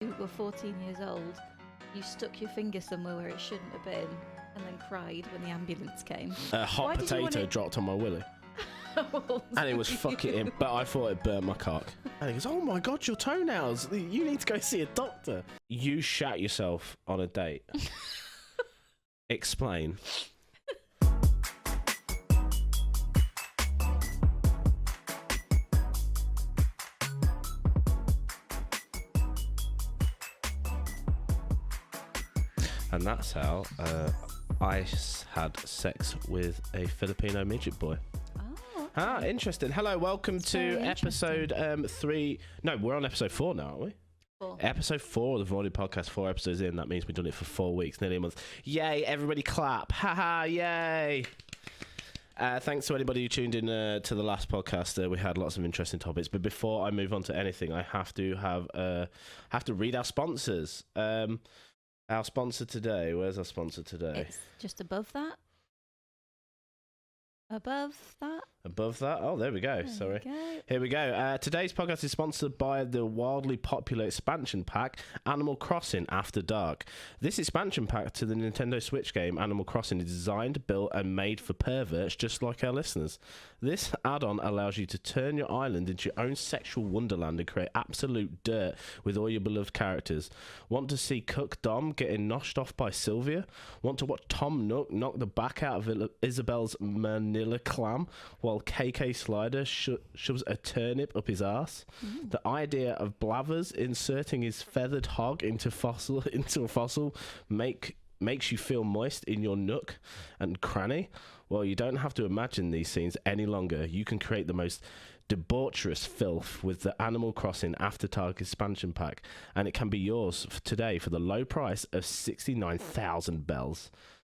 you were 14 years old, you stuck your finger somewhere where it shouldn't have been, and then cried when the ambulance came. A hot potato dropped on my willy. And it was fucking in, but I thought it burnt my cock. And he goes, "Oh my god, your toenails! You need to go see a doctor." You shat yourself on a date. Explain. And that's how I had sex with a Filipino midget boy. Okay. Interesting. Hello, welcome to episode 3. No, we're on episode 4 now, aren't we? 4. Episode 4 of the Voorny podcast, 4 episodes in. That means we've done it for 4 weeks, nearly a month. Yay, everybody clap. Haha, yay. Thanks to anybody who tuned in to the last podcast. We had lots of interesting topics. But before I move on to anything, I have to read our sponsors. Our sponsor today, where's our sponsor today? It's just above that. Above that. Above that? Oh, there we go. Sorry. Here we go. Today's podcast is sponsored by the wildly popular expansion pack, Animal Crossing After Dark. This expansion pack to the Nintendo Switch game, Animal Crossing, is designed, built, and made for perverts just like our listeners. This add-on allows you to turn your island into your own sexual wonderland and create absolute dirt with all your beloved characters. Want to see Cook Dom getting noshed off by Sylvia? Want to watch Tom Nook knock the back out of Isabel's Manila clam while KK Slider shoves a turnip up his arse? The idea of Blathers inserting his feathered hog into a fossil makes you feel moist in your nook and cranny? Well, you don't have to imagine these scenes any longer. You can create the most debaucherous filth with the Animal Crossing After Dark expansion pack, and it can be yours today for the low price of 69,000 bells.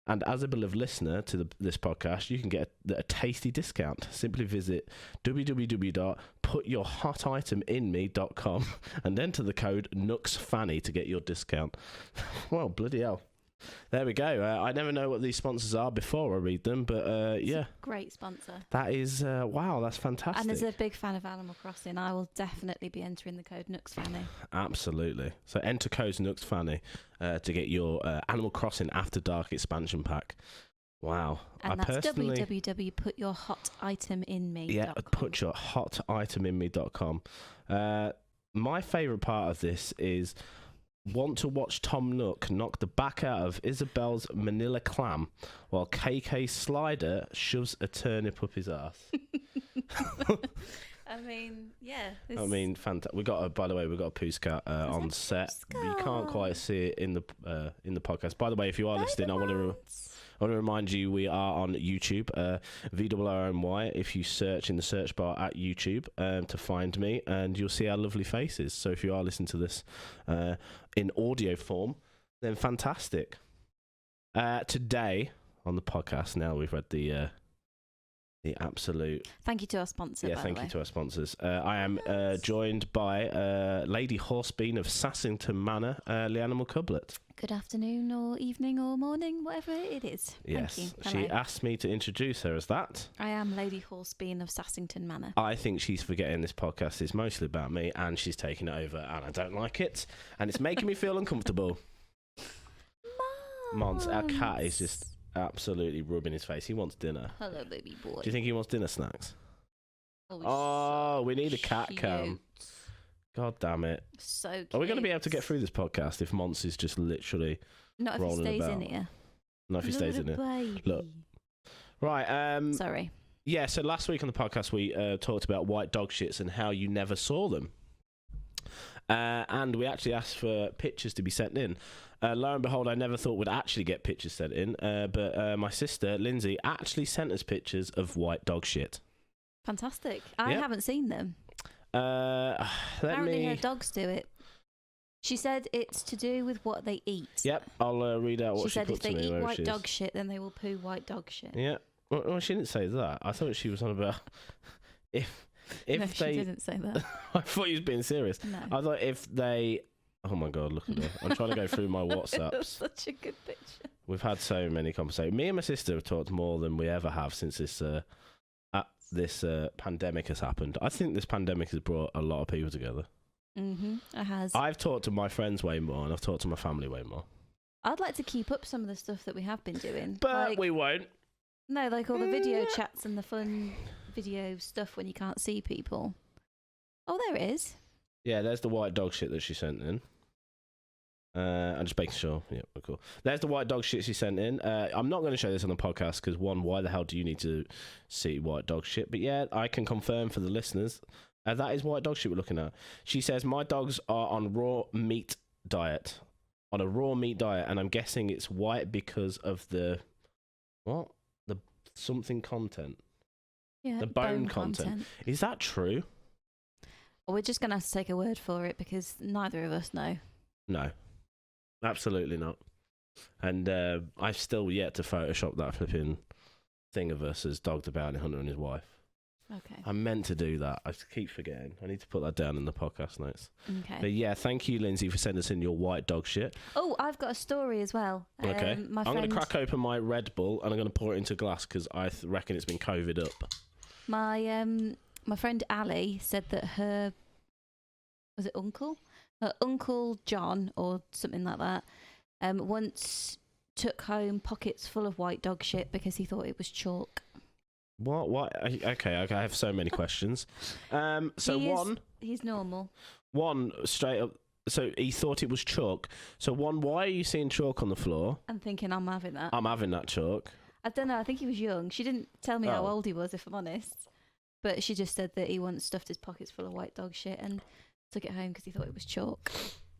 And as a beloved listener to this podcast, you can get a tasty discount. Simply visit www.putyourhotiteminme.com and enter the code NooksFanny to get your discount. Well, bloody hell. There we go. I never know what these sponsors are before I read them, but yeah. Great sponsor. That is, wow, that's fantastic. And as a big fan of Animal Crossing, I will definitely be entering the code NooksFanny. Absolutely. So enter code NooksFanny to get your Animal Crossing After Dark expansion pack. Wow. And that's www.putyourhotiteminme.com. Yeah, putyourhotiteminme.com. My favourite part of this is... Want to watch Tom Nook knock the back out of Isabel's Manila clam while KK Slider shoves a turnip up his ass. I mean, yeah. I mean, fantastic. By the way, we got a Pooscat on set. You can't quite see it in the podcast. By the way, if you are listening, I want to remind you we are on YouTube, VRRNY. If you search in the search bar at YouTube to find me, and you'll see our lovely faces. So if you are listening to this in audio form, then fantastic. Today on the podcast, now we've read the absolute... Thank you to our sponsor, Yeah, thank you to our sponsors. I am joined by Lady Horsebean of Sassington Manor, Leannimal Cub. Good afternoon or evening or morning, whatever it is. Yes, Thank you. She asked me to introduce her as that. I am Lady Horsebean of Sassington Manor. I think she's forgetting this podcast is mostly about me, and she's taking it over, and I don't like it, and it's making me feel uncomfortable. Mons, our cat is just absolutely rubbing his face. He wants dinner. Hello, baby boy. Do you think he wants dinner snacks? Oh, so we need a cat cam. God damn it. So cute. Are we going to be able to get through this podcast if Mons is just literally Not if he rolling stays about? in here. Not if he stays in here. Baby. Look. Right. Sorry. Yeah, so last week on the podcast we talked about white dog shits and how you never saw them. And we actually asked for pictures to be sent in. Lo and behold, I never thought we'd actually get pictures sent in, but my sister, Lindsay, actually sent us pictures of white dog shit. Fantastic. I haven't seen them. Apparently her dogs do it. She said it's to do with what they eat. Yep, I'll read out what she put to me. She said if they eat white dog shit, then they will poo white dog shit. Yeah. Well, she didn't say that. I thought she was on about if no, she didn't say that. I thought you was being serious. No. I thought if they... Oh my God, look at her. I'm trying to go through my WhatsApps. Such a good picture. We've had so many conversations. Me and my sister have talked more than we ever have since this pandemic has happened. I think this pandemic has brought a lot of people together. It has. I've talked to my friends way more, and I've talked to my family way more. I'd like to keep up some of the stuff that we have been doing. But we won't. No, like all the video chats and the fun video stuff when you can't see people. Oh, there it is. Yeah, there's the white dog shit that she sent in. I'm just making sure. Yeah, we're cool. There's the white dog shit she sent in. I'm not going to show this on the podcast because, one, why the hell do you need to see white dog shit? But yeah, I can confirm for the listeners, that is white dog shit we're looking at. She says, my dogs are on raw meat diet. On a raw meat diet, and I'm guessing it's white because of the... What? The something content. Yeah, the bone content. Is that true? Well, we're just going to have to take a word for it because neither of us know. No. Absolutely not. And I've still yet to Photoshop that flipping thing of us as Dog the Bounty Hunter and his wife. Okay. I meant to do that. I keep forgetting. I need to put that down in the podcast notes. Okay. But yeah, thank you, Lindsay, for sending us in your white dog shit. Oh, I've got a story as well. Okay. I'm going to crack open my Red Bull and I'm going to pour it into glass because I reckon it's been COVID up. My friend Ali said that her... Was it uncle? Her uncle John, or something like that, once took home pockets full of white dog shit because he thought it was chalk. What? Okay, I have so many questions. He's normal. One, straight up, so he thought it was chalk. So one, why are you seeing chalk on the floor? I'm thinking I'm having that. I'm having that chalk. I don't know, I think he was young. She didn't tell me how old he was, if I'm honest. But she just said that he once stuffed his pockets full of white dog shit and took it home because he thought it was chalk.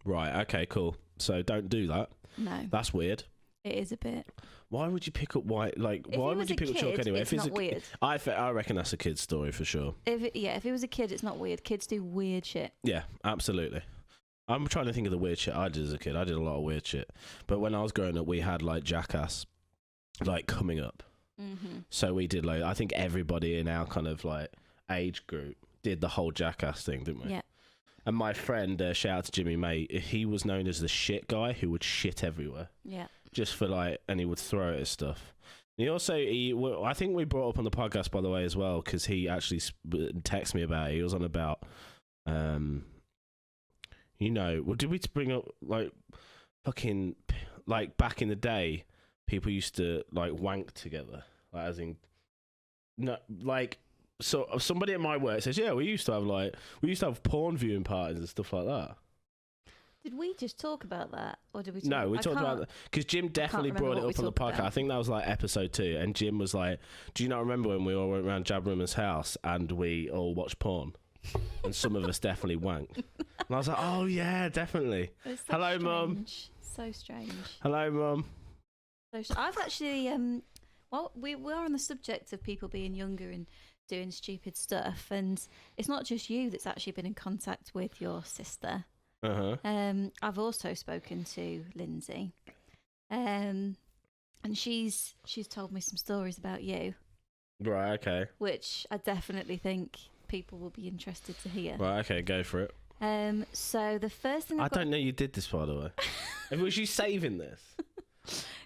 Right, okay, cool. So don't do that. No. That's weird. It is a bit. Why would you pick up white? Like, if why would you pick up chalk anyway? It's not weird. I reckon that's a kid's story for sure. If it was a kid, it's not weird. Kids do weird shit. Yeah, absolutely. I'm trying to think of the weird shit I did as a kid. I did a lot of weird shit. But when I was growing up, we had like Jackass, like coming up. Mm-hmm. So we did like, I think everybody in our kind of like age group did the whole Jackass thing, didn't we? Yeah. And my friend, shout out to Jimmy Mate, he was known as the shit guy who would shit everywhere. Yeah. Just for like, and he would throw it at stuff. He also, I think we brought up on the podcast, by the way, as well, because he actually texted me about it. He was on about, did we bring up, like, fucking, like, back in the day, people used to, like, wank together. Like, as in, no, like, so somebody at my work says, yeah, we used to have porn viewing parties and stuff like that. Did we just talk about that, or did we? No, we talked about that because Jim definitely brought it up on the podcast. I think that was like episode 2, and Jim was like, "Do you not remember when we all went around Jabberman's house and we all watched porn, and some of us definitely wanked?" And I was like, "Oh yeah, definitely." Hello, Mum. So strange. Hello, Mum. I've actually, well, we were on the subject of people being younger and doing stupid stuff, and it's not just you that's actually been in contact with your sister. I've also spoken to Lindsay, and she's told me some stories about you. Right, okay. Which I definitely think people will be interested to hear. Right, okay, go for it. So the first thing I don't know you did this, by the way. Was you saving this?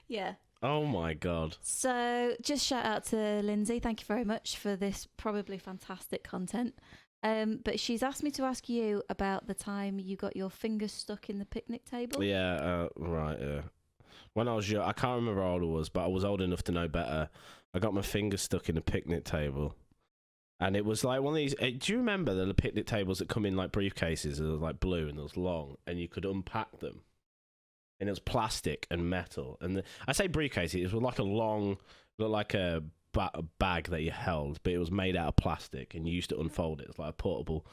Yeah. Oh my God. So just shout out to Lindsay. Thank you very much for this probably fantastic content. But she's asked me to ask you about the time you got your fingers stuck in the picnic table. Yeah, right, yeah. When I was young, I can't remember how old I was, but I was old enough to know better. I got my fingers stuck in a picnic table. And it was like one of these... do you remember the picnic tables that come in like briefcases? They were like blue and they was long, and you could unpack them. And it was plastic and metal. And I say briefcase, it was like a long... looked like a bag that you held, but it was made out of plastic, and you used to unfold it. It was like a portable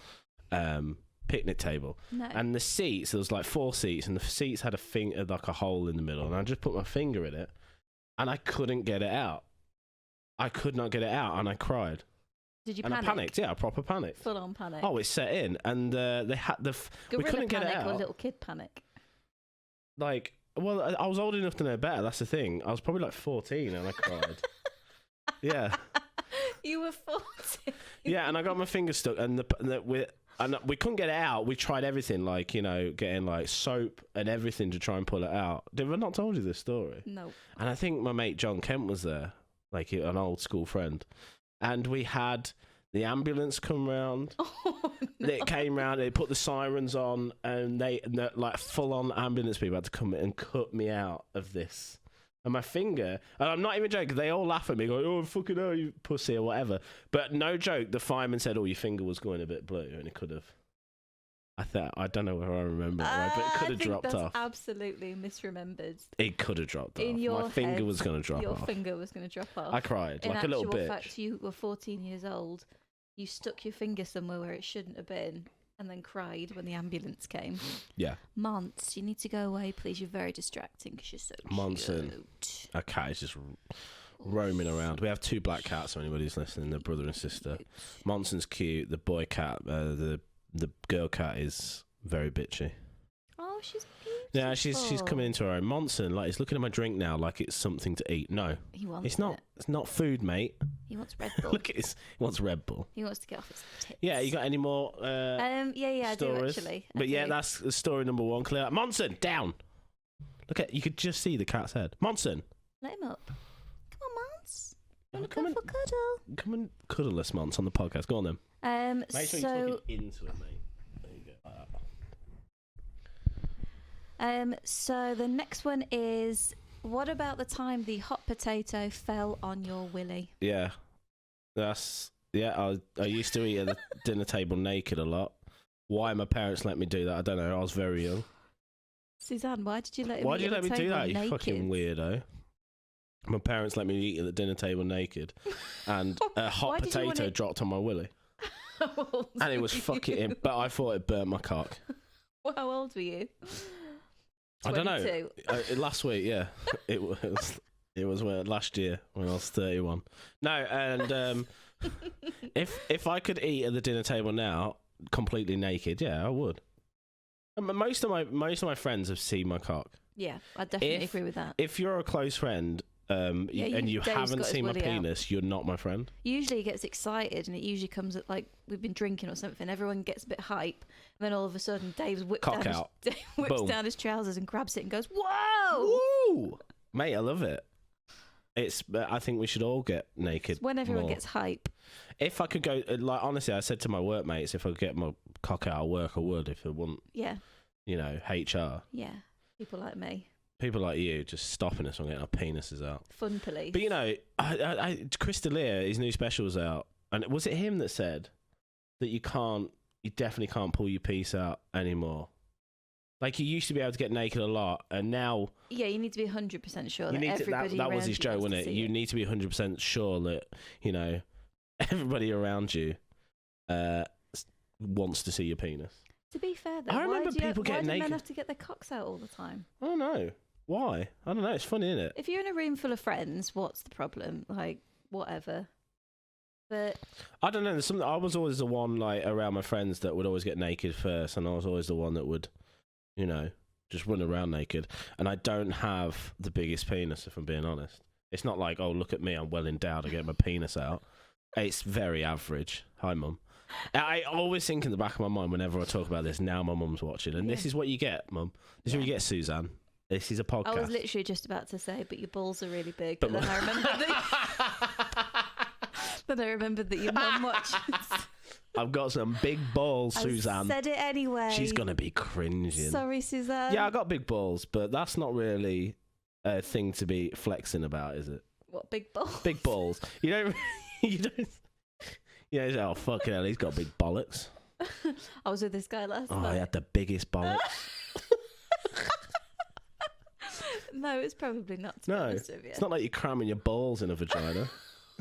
picnic table. No. And the seats, there was like 4 seats, and the seats had like a hole in the middle, and I just put my finger in it, and I couldn't get it out. I could not get it out, and I cried. Did you and panic? I panicked, yeah, I proper panicked. Full on panic. Oh, it set in, and they had we couldn't get it out. Or little kid panic? Like, well, I was old enough to know better. That's the thing. I was probably like 14, and I cried. Yeah. You were 14. Yeah, and I got my finger stuck, and we couldn't get it out. We tried everything, like, getting like soap and everything to try and pull it out. Did I not told you this story? No. And I think my mate John Kent was there, like an old school friend, and we had The ambulance come round. Oh, no. It came round. They put the sirens on, and they like full on ambulance people had to come and cut me out of this. And my finger, and I'm not even joking. They all laugh at me, going, "Oh fucking hell, you pussy" or whatever. But no joke. The fireman said, "Oh, your finger was going a bit blue," and it could have. I don't know whether I remember it right, but it could have dropped that's off. Absolutely misremembered. It could have dropped In off. your My finger head, was going to drop your off. finger was going to drop off. I cried like a little bitch. In actual fact, you were 14 years old. You stuck your finger somewhere where it shouldn't have been, and then cried when the ambulance came. Yeah. Monts, you need to go away, please. You're very distracting because you're so Monson. cute. A cat is just roaming around. We have 2 black cats. For anybody who's listening, they're brother and sister. Monson's cute. The boy cat, the girl cat is very bitchy. Oh, she's beautiful. Yeah, she's coming into her own. Monson, like, he's looking at my drink now like it's something to eat. No, He wants it's not. it. It's not food, mate. He wants Red Bull. Look at this. He wants Red Bull. He wants to get off his tits. Yeah, you got any more? Yeah, I do stories? actually. But yeah, that's story number 1. Clear. Monson, down. Look at. You could just see the cat's head. Monson. Let him up. Come on, Mons. Wanna Come go on. for cuddle? Come and cuddle us, Mons, on the podcast. Go on then. Make sure so, you're talking into it, mate. There you go. Like that. So the next one is, what about the time the hot potato fell on your willy? Yeah, I used to eat at the dinner table naked a lot. Why my parents let me do that, I don't know. I was very young. Suzanne, why did you let him Why eat did you at let the me do table that, you naked? fucking weirdo? My parents let me eat at the dinner table naked, and a hot Why did you potato wanna- dropped on my willy, How old and it were was you? fucking. But I thought it burnt my cock. Well, how old were you? I don't know. 22. Last week, yeah, it was. It was last year when I was 31. No, and if I could eat at the dinner table now, completely naked, yeah, I would. Most of my friends have seen my cock. Yeah, I definitely agree with that. If you're a close friend, and you Dave's haven't got his seen my willy out. penis, you're not my friend. Usually he gets excited, and it usually comes at, like, we've been drinking or something. Everyone gets a bit hype, and then all of a sudden Dave's Cock out. whips Boom. down his trousers and grabs it and goes, "Whoa!" Woo! Mate, I love it. I think we should all get naked. It's when everyone more. gets hype. If I could go, like, honestly, I said to my workmates, if I could get my cock out of work, I would. If it wasn't, Yeah, HR. yeah. People like me. People like you just stopping us from getting our penises out. Fun police. But Chris D'Elia, his new special's out, and was it him that said that you definitely can't pull your piece out anymore? Like, you used to be able to get naked a lot, and now Yeah, you need to be 100% sure you that need to, everybody that was around his you joke, wants wasn't to it? see You need to be 100% sure that everybody around you wants to see your penis. To be fair, though, I remember why people do getting men naked. have to get their cocks out all the time? I don't know why. I don't know. It's funny, isn't it? If you're in a room full of friends, what's the problem? Like, whatever. But I don't know. There's something. I was always the one, like, around my friends that would always get naked first, and I was always the one that would, just run around naked. And I don't have the biggest penis, if I'm being honest. It's not like, oh, look at me, I'm well endowed, I get my penis out. It's very average. Hi, Mum. I always think in the back of my mind whenever I talk about this, now my mum's watching, and this is what you get, Mum. This is what you get, Suzanne. This is a podcast. I was literally just about to say, but your balls are really big. But then I remembered that your mum watches. I've got some big balls, Suzanne. I said it anyway. She's gonna be cringing. Sorry, Suzanne. Yeah, I got big balls, but that's not really a thing to be flexing about, is it? What, big balls? Big balls. You don't. Oh, fucking hell, he's got big bollocks. I was with this guy last Oh, night. he had the biggest bollocks. No, it's probably not. To be No, honest with you. it's not like you're cramming your balls in a vagina.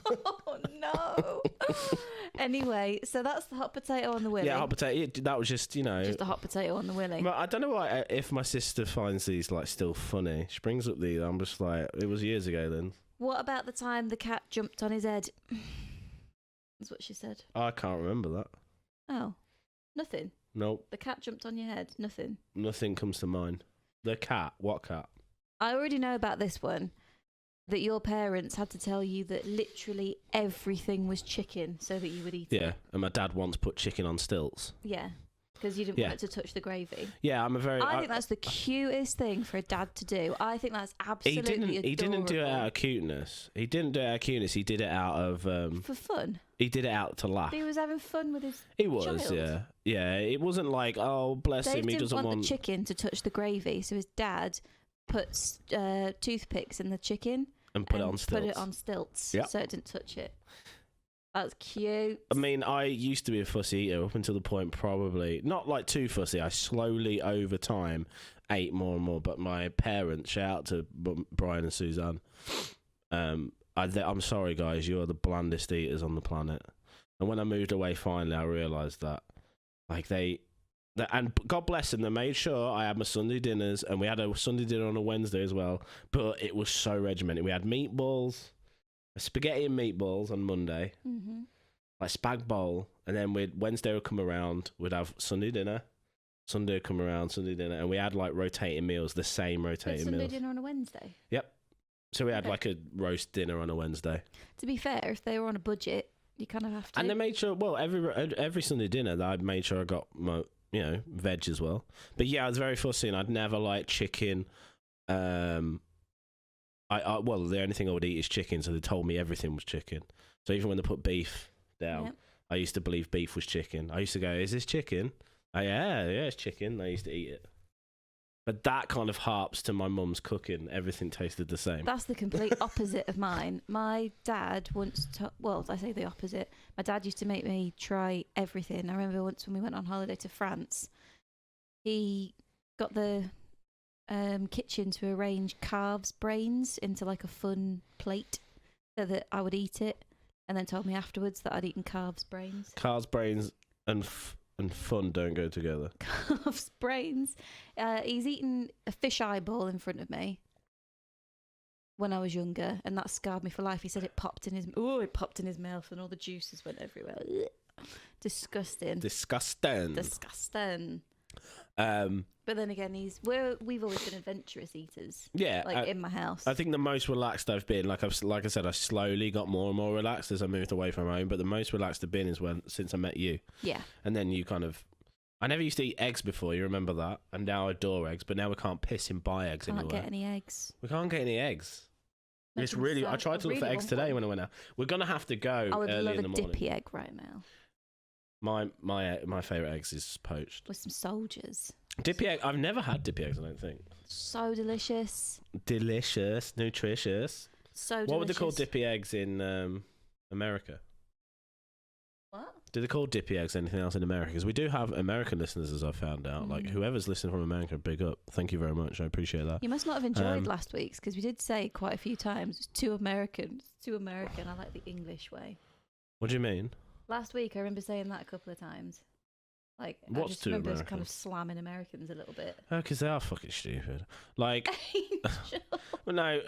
Oh no. Anyway, so that's the hot potato on the willy. Yeah, hot potato. That was just, Just a hot potato on the willy. I don't know why. If my sister finds these like still funny, she brings up these. I'm just like, it was years ago then. What about the time the cat jumped on his head? That's what she said. I can't remember that. Oh, nothing. Nope, The cat jumped on your head. Nothing. nothing comes to mind. The cat. What cat? I already know about this one. That your parents had to tell you that literally everything was chicken so that you would eat it. Yeah, and my dad once put chicken on stilts. Yeah. because you didn't want it to touch the gravy. Yeah, I think that's the cutest thing for a dad to do. I think that's absolutely adorable. He didn't do it out of cuteness. He did it out of for fun. He did it out to laugh. He was having fun with his child. Yeah. It wasn't like, oh, bless him, he doesn't want the chicken to touch the gravy, so his dad puts toothpicks in the chicken and put it on stilts, yep. so it didn't touch it. That's cute. I mean, I used to be a fussy eater up until the point, probably not like too fussy. I slowly over time ate more and more. But my parents, shout out to Brian and Suzanne. I'm sorry, guys. You are the blandest eaters on the planet. And when I moved away, finally, I realised that, like and God bless them, they made sure I had my Sunday dinners, and we had a Sunday dinner on a Wednesday as well. But it was so regimented. We had meatballs. Spaghetti and meatballs on Monday, like spag bowl, and then Wednesday would come around, we'd have Sunday dinner, Sunday would come around, Sunday dinner, and we had like rotating meals, the same rotating meals. Sunday dinner on a Wednesday? Yep. So we had like a roast dinner on a Wednesday. To be fair, if they were on a budget, you kind of have to. And they made sure, well, every Sunday dinner, I made sure I got my, veg as well. But yeah, I was very fussy, and I'd never like chicken. Well, the only thing I would eat is chicken, so they told me everything was chicken. So even when they put beef down, I used to believe beef was chicken. I used to go, is this chicken? Oh, yeah, it's chicken. I used to eat it. But that kind of harps to my mum's cooking. Everything tasted the same. That's the complete opposite of mine. My dad I say the opposite. My dad used to make me try everything. I remember once when we went on holiday to France, he got the kitchen to arrange calves' brains into like a fun plate so that I would eat it, and then told me afterwards that I'd eaten calves' brains. Calves' brains and fun don't go together. Calves' brains. He's eaten a fish eyeball in front of me when I was younger, and that scarred me for life. He said it popped in his mouth, and all the juices went everywhere. Disgusting. But then again, we've always been adventurous eaters. Yeah, in my house. I think the most relaxed I've been, like I said, I slowly got more and more relaxed as I moved away from home. But the most relaxed I've been is since I met you. Yeah. And then I never used to eat eggs before. You remember that? And now I adore eggs. But now we can't piss and buy eggs anywhere. Can't get any eggs. We can't get any eggs. It's really. I tried to look for eggs today when I went out. We're gonna have to go early in the morning. I would love a dippy egg right now. My favourite eggs is poached. With some soldiers. Dippy egg. I've never had dippy eggs, I don't think. So delicious. Delicious. Nutritious. So delicious. What would they call dippy eggs in America? What? Do they call dippy eggs anything else in America? Because we do have American listeners, as I've found out. Like, whoever's listening from America, big up. Thank you very much. I appreciate that. You must not have enjoyed last week's, because we did say quite a few times, it's too American. It's too American. I like the English way. What do you mean? Last week, I remember saying that a couple of times. Like, what's I just too remember American? Kind of slamming Americans a little bit. Oh, because they are fucking stupid. Like, well, no,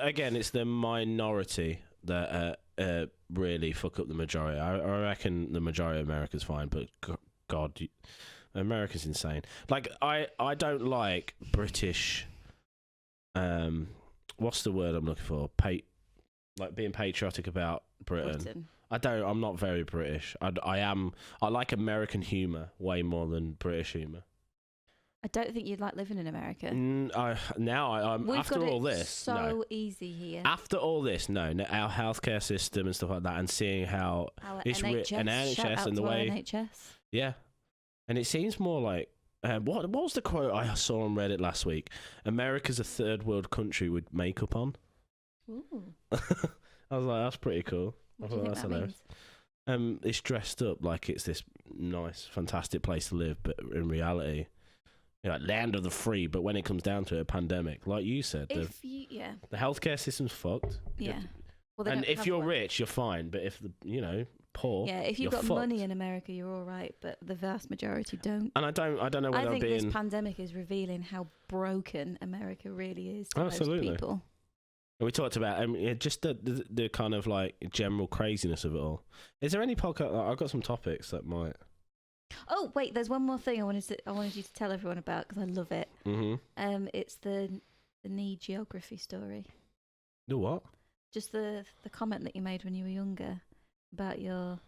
again, it's the minority that really fuck up the majority. I reckon the majority of America's fine, but God, America's insane. Like, I don't like British. What's the word I'm looking for? Like being patriotic about Britain. I'm not very British. I like American humour way more than British humour. I don't think you'd like living in America. I'm after all this. So easy here. After all this, no, our healthcare system and stuff like that, and seeing how it's NHS and the way NHS. Yeah, and it seems more like what was the quote I saw on Reddit last week? America's a third world country with makeup on. Ooh. I was like, that's pretty cool. What do you think that means? It's dressed up like it's this nice, fantastic place to live, but in reality, like land of the free. But when it comes down to it, a pandemic, like you said, the healthcare system's fucked. Yeah. Well, and if you're rich, you're fine. But if poor, if you've got money in America, you're all right. But the vast majority don't. And I don't know whether I think this pandemic is revealing how broken America really is to most people. And we talked about just the kind of like general craziness of it all. Is there any podcast? I've got some topics that might. Oh wait, there's one more thing I wanted you to tell everyone about because I love it. Mm-hmm. It's the knee geography story. The what? Just the comment that you made when you were younger about your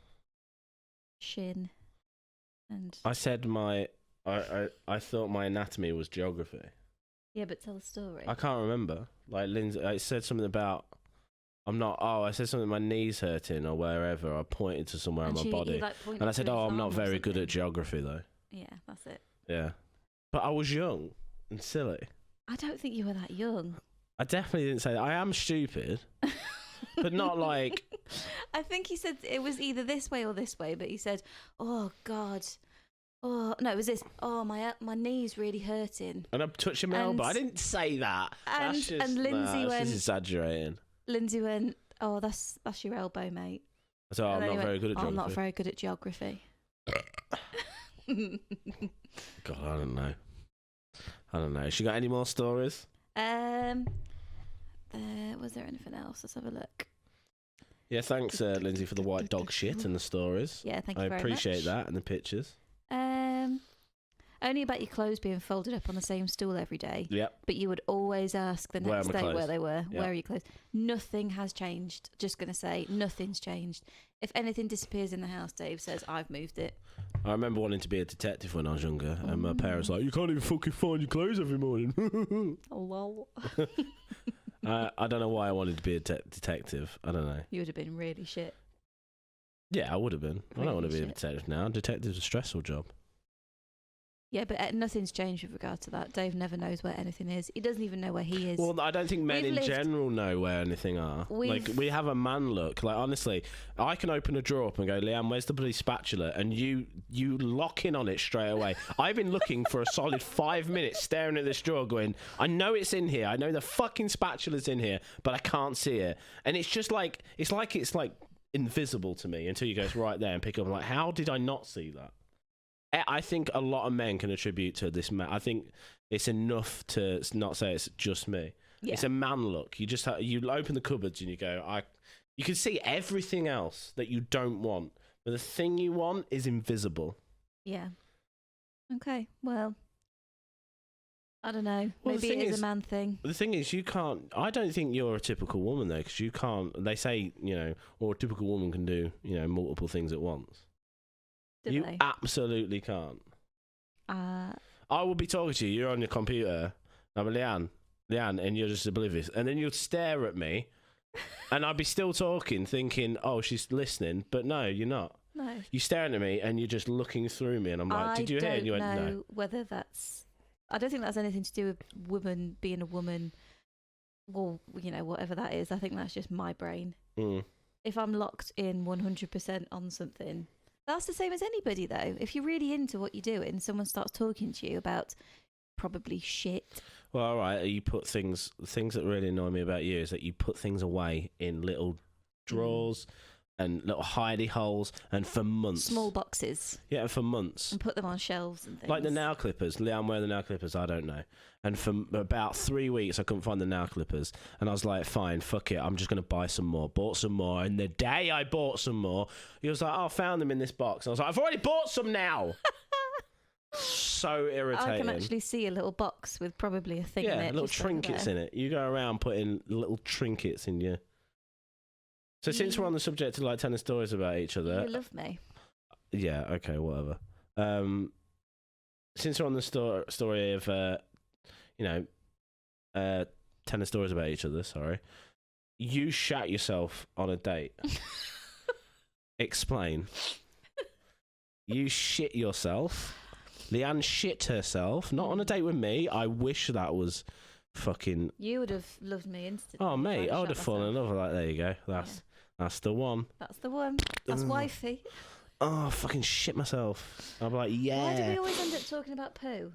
shin And I said I thought my anatomy was geography. yeah, but tell the story. I can't remember. Like Lindsay, I said something about I said something my knee's hurting or wherever. I pointed to somewhere on my body, and I said, I'm not very good at geography though. Yeah, that's it. Yeah, but I was young and silly. I don't think you were that young. I definitely didn't say that. I am stupid, but not like. I think he said it was either this way or this way, but he said, "Oh God, oh no, it was this. Oh my knee's really hurting." And I'm touching my elbow. I didn't say that. And Lindsay went. That's just exaggerating. Lindsay went, "Oh, that's your elbow, mate." So I'm not very good at geography. I'm not very good at geography. God, I don't know. Has she got any more stories? Was there anything else? Let's have a look. Yeah, thanks, Lindsay, for the white dog shit and the stories. Yeah, thank you very much. I appreciate that and the pictures. Only about your clothes being folded up on the same stool every day. Yep. But you would always ask the next day where they were. Yep. Where are your clothes? Nothing has changed. Just going to say, nothing's changed. If anything disappears in the house, Dave says, I've moved it. I remember wanting to be a detective when I was younger, and my parents were like, you can't even fucking find your clothes every morning. Oh, lol. I don't know why I wanted to be a detective. I don't know. You would have been really shit. Yeah, I would have been. Really I don't want to be a detective now. Detective's a stressful job. Yeah, but nothing's changed with regard to that. Dave never knows where anything is. He doesn't even know where he is. Well, I don't think men in general know where anything are. Like, we have a man look. Like, honestly, I can open a drawer up and go, Leanne, where's the bloody spatula? And you lock in on it straight away. I've been looking for a solid 5 minutes staring at this drawer going, I know it's in here. I know the fucking spatula's in here, but I can't see it. And it's just like, it's like invisible to me until you go right there and pick up. I'm like, how did I not see that? I think a lot of men can attribute to this man. I think it's enough to not say it's just me. Yeah. It's a man look. You just you open the cupboards and you go, you can see everything else that you don't want, but the thing you want is invisible. Yeah. Okay. Well, I don't know. Maybe it is a man thing. The thing is, you can't. I don't think you're a typical woman though, because you can't. They say, or a typical woman can do, multiple things at once. You absolutely can't. I will be talking to you. You're on your computer. I'm Leanne, and you're just oblivious. And then you'll stare at me, and I'll be still talking, thinking, "Oh, she's listening." But no, you're not. No. You're staring at me, and you're just looking through me. And I'm like, "Did you hear?" And you went, "No." Whether that's, I don't think that's anything to do with woman being a woman, or whatever that is. I think that's just my brain. Mm. If I'm locked in 100% on something. That's the same as anybody, though. If you're really into what you're doing, someone starts talking to you about probably shit. Well, all right. You put things that really annoy me about you is that you put things away in little drawers and little hidey holes, and for months. Small boxes. Yeah, for months. And put them on shelves and things. Like the nail clippers. Leanne, where are the nail clippers? I don't know. And for about 3 weeks, I couldn't find the nail clippers. And I was like, fine, fuck it. I'm just going to buy some more. Bought some more. And the day I bought some more, he was like, I found them in this box. And I was like, I've already bought some now. So irritating. I can actually see a little box with probably a thing in it. Yeah, little trinkets in it. You go around putting little trinkets in your... So since we're on the subject of telling stories about each other... You love me. Yeah, okay, whatever. Since we're on the story of... telling stories about each other, sorry. You shat yourself on a date. Explain. You shit yourself. Leanne shit herself, not on a date with me. I wish that was fucking... You would have loved me instantly. Oh, mate, I would have fallen in love with that. There you go. That's the one. That's the one. That's wifey. Oh, fucking shit myself. I'll be like, yeah. Why do we always end up talking about poo?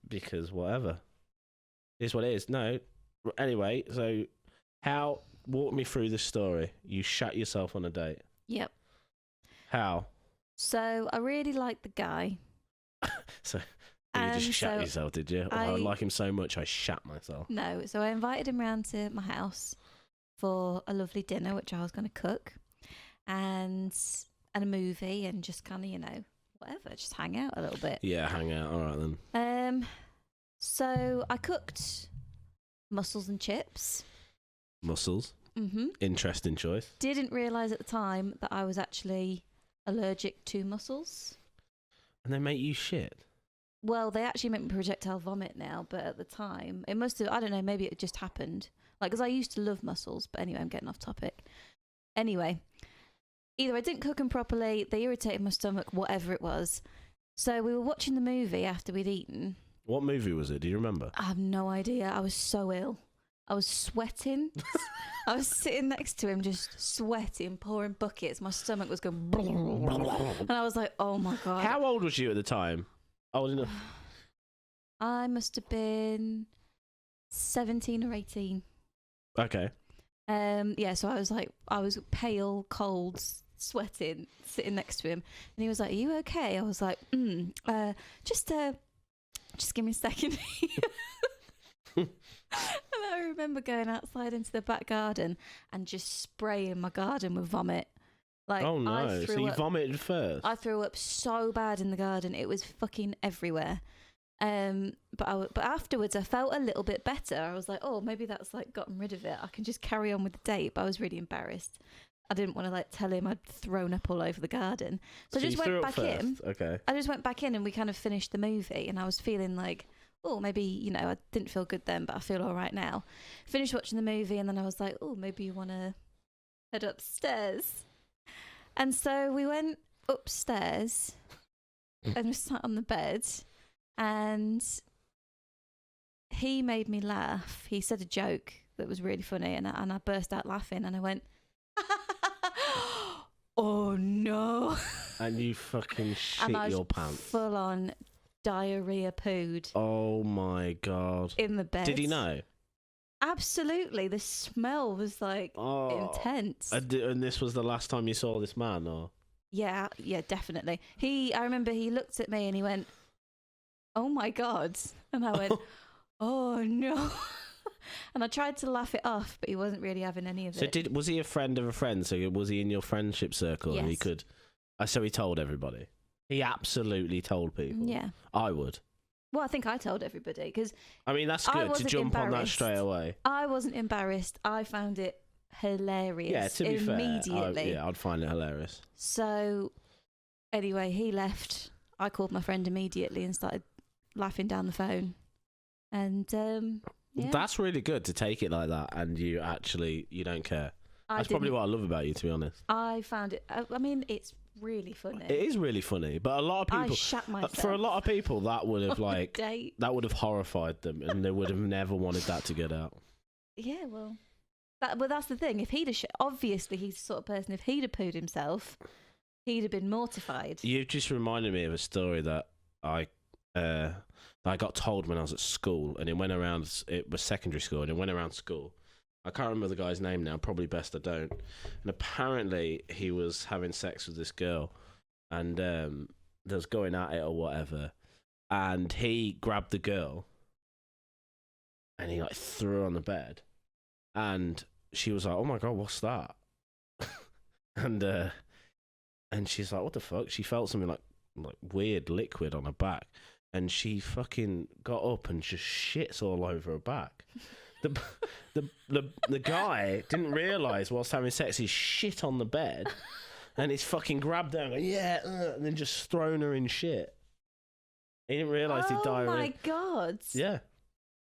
Because whatever. It's what it is. No. Anyway, so walk me through this story. You shat yourself on a date. Yep. How? So I really liked the guy. So you just shat yourself, did you? I like him so much, I shat myself. No. So I invited him round to my house for a lovely dinner, which I was going to cook, and a movie, and just kind of, whatever, just hang out a little bit. Yeah, hang out. All right then. So I cooked mussels and chips. Mussels? Mm-hmm. Interesting choice. Didn't realise at the time that I was actually allergic to mussels. And they make you shit. Well, they actually make me projectile vomit now, but at the time, it must have, I don't know, maybe it just happened. Like, because I used to love mussels, but anyway, I'm getting off topic. Anyway, either I didn't cook them properly, they irritated my stomach, whatever it was. So we were watching the movie after we'd eaten. What movie was it? Do you remember? I have no idea. I was so ill. I was sweating. I was sitting next to him, just sweating, pouring buckets. My stomach was going... and I was like, oh my God. How old was you at the time? Old enough? I must have been 17 or 18. Okay. Yeah, so I was pale, cold, sweating, sitting next to him. And he was like, are you okay? I was like, just give me a second. And I remember going outside into the back garden and just spraying my garden with vomit. Like, oh no! So you vomited first? I threw up so bad in the garden; it was fucking everywhere. But afterwards, I felt a little bit better. I was like, oh, maybe that's like gotten rid of it. I can just carry on with the date. But I was really embarrassed. I didn't want to like tell him I'd thrown up all over the garden. So I just went back in. Okay. I just went back in and we kind of finished the movie, and I was feeling like, oh, maybe, you know, I didn't feel good then, but I feel all right now. Finished watching the movie, and then I was like, oh, maybe you want to head upstairs. And so we went upstairs and we sat on the bed, and he made me laugh. He said a joke that was really funny, and I burst out laughing, and I went, oh no. And you fucking shit your pants. Full on diarrhea pooed. Oh my God. In the bed. Did he know? Absolutely. The smell was like intense. And this was the last time you saw this man, or? Yeah, definitely. I remember he looked at me and he went, oh my God. And I went, oh no. And I tried to laugh it off, but he wasn't really having any of it. So was he a friend of a friend? So was he in your friendship circle? Yes. And he could... So he told everybody? He absolutely told people? Yeah. I would. Well, I think I told everybody, because... I mean, that's good to jump on that straight away. I wasn't embarrassed. I found it hilarious. Yeah, to be immediately. fair, I'd find it hilarious. So, anyway, he left. I called my friend immediately and started laughing down the phone. And... yeah. That's really good to take it like that, and you don't care. That's probably what I love about you, to be honest. I found it, I mean, it's really funny. It is really funny, but a lot of people... I shat myself. For a lot of people, that would have that would have horrified them, and they would have never wanted that to get out. Yeah, well... But that's the thing, if he'd have... Obviously, he's the sort of person, if he'd have pooed himself, he'd have been mortified. You just reminded me of a story that I got told when I was at school, and it went around. It was secondary school, and it went around school. I can't remember the guy's name now. Probably best I don't. And apparently, he was having sex with this girl, and they was going at it or whatever. And he grabbed the girl, and he like threw her on the bed, and she was like, "Oh my God, what's that?" and she's like, "What the fuck?" She felt something like weird liquid on her back. And she fucking got up and just shits all over her back. The guy didn't realise whilst having sex he shit on the bed, and he's fucking grabbed her and and then just thrown her in shit. He didn't realise he'd diarrhea. Oh my God. Yeah.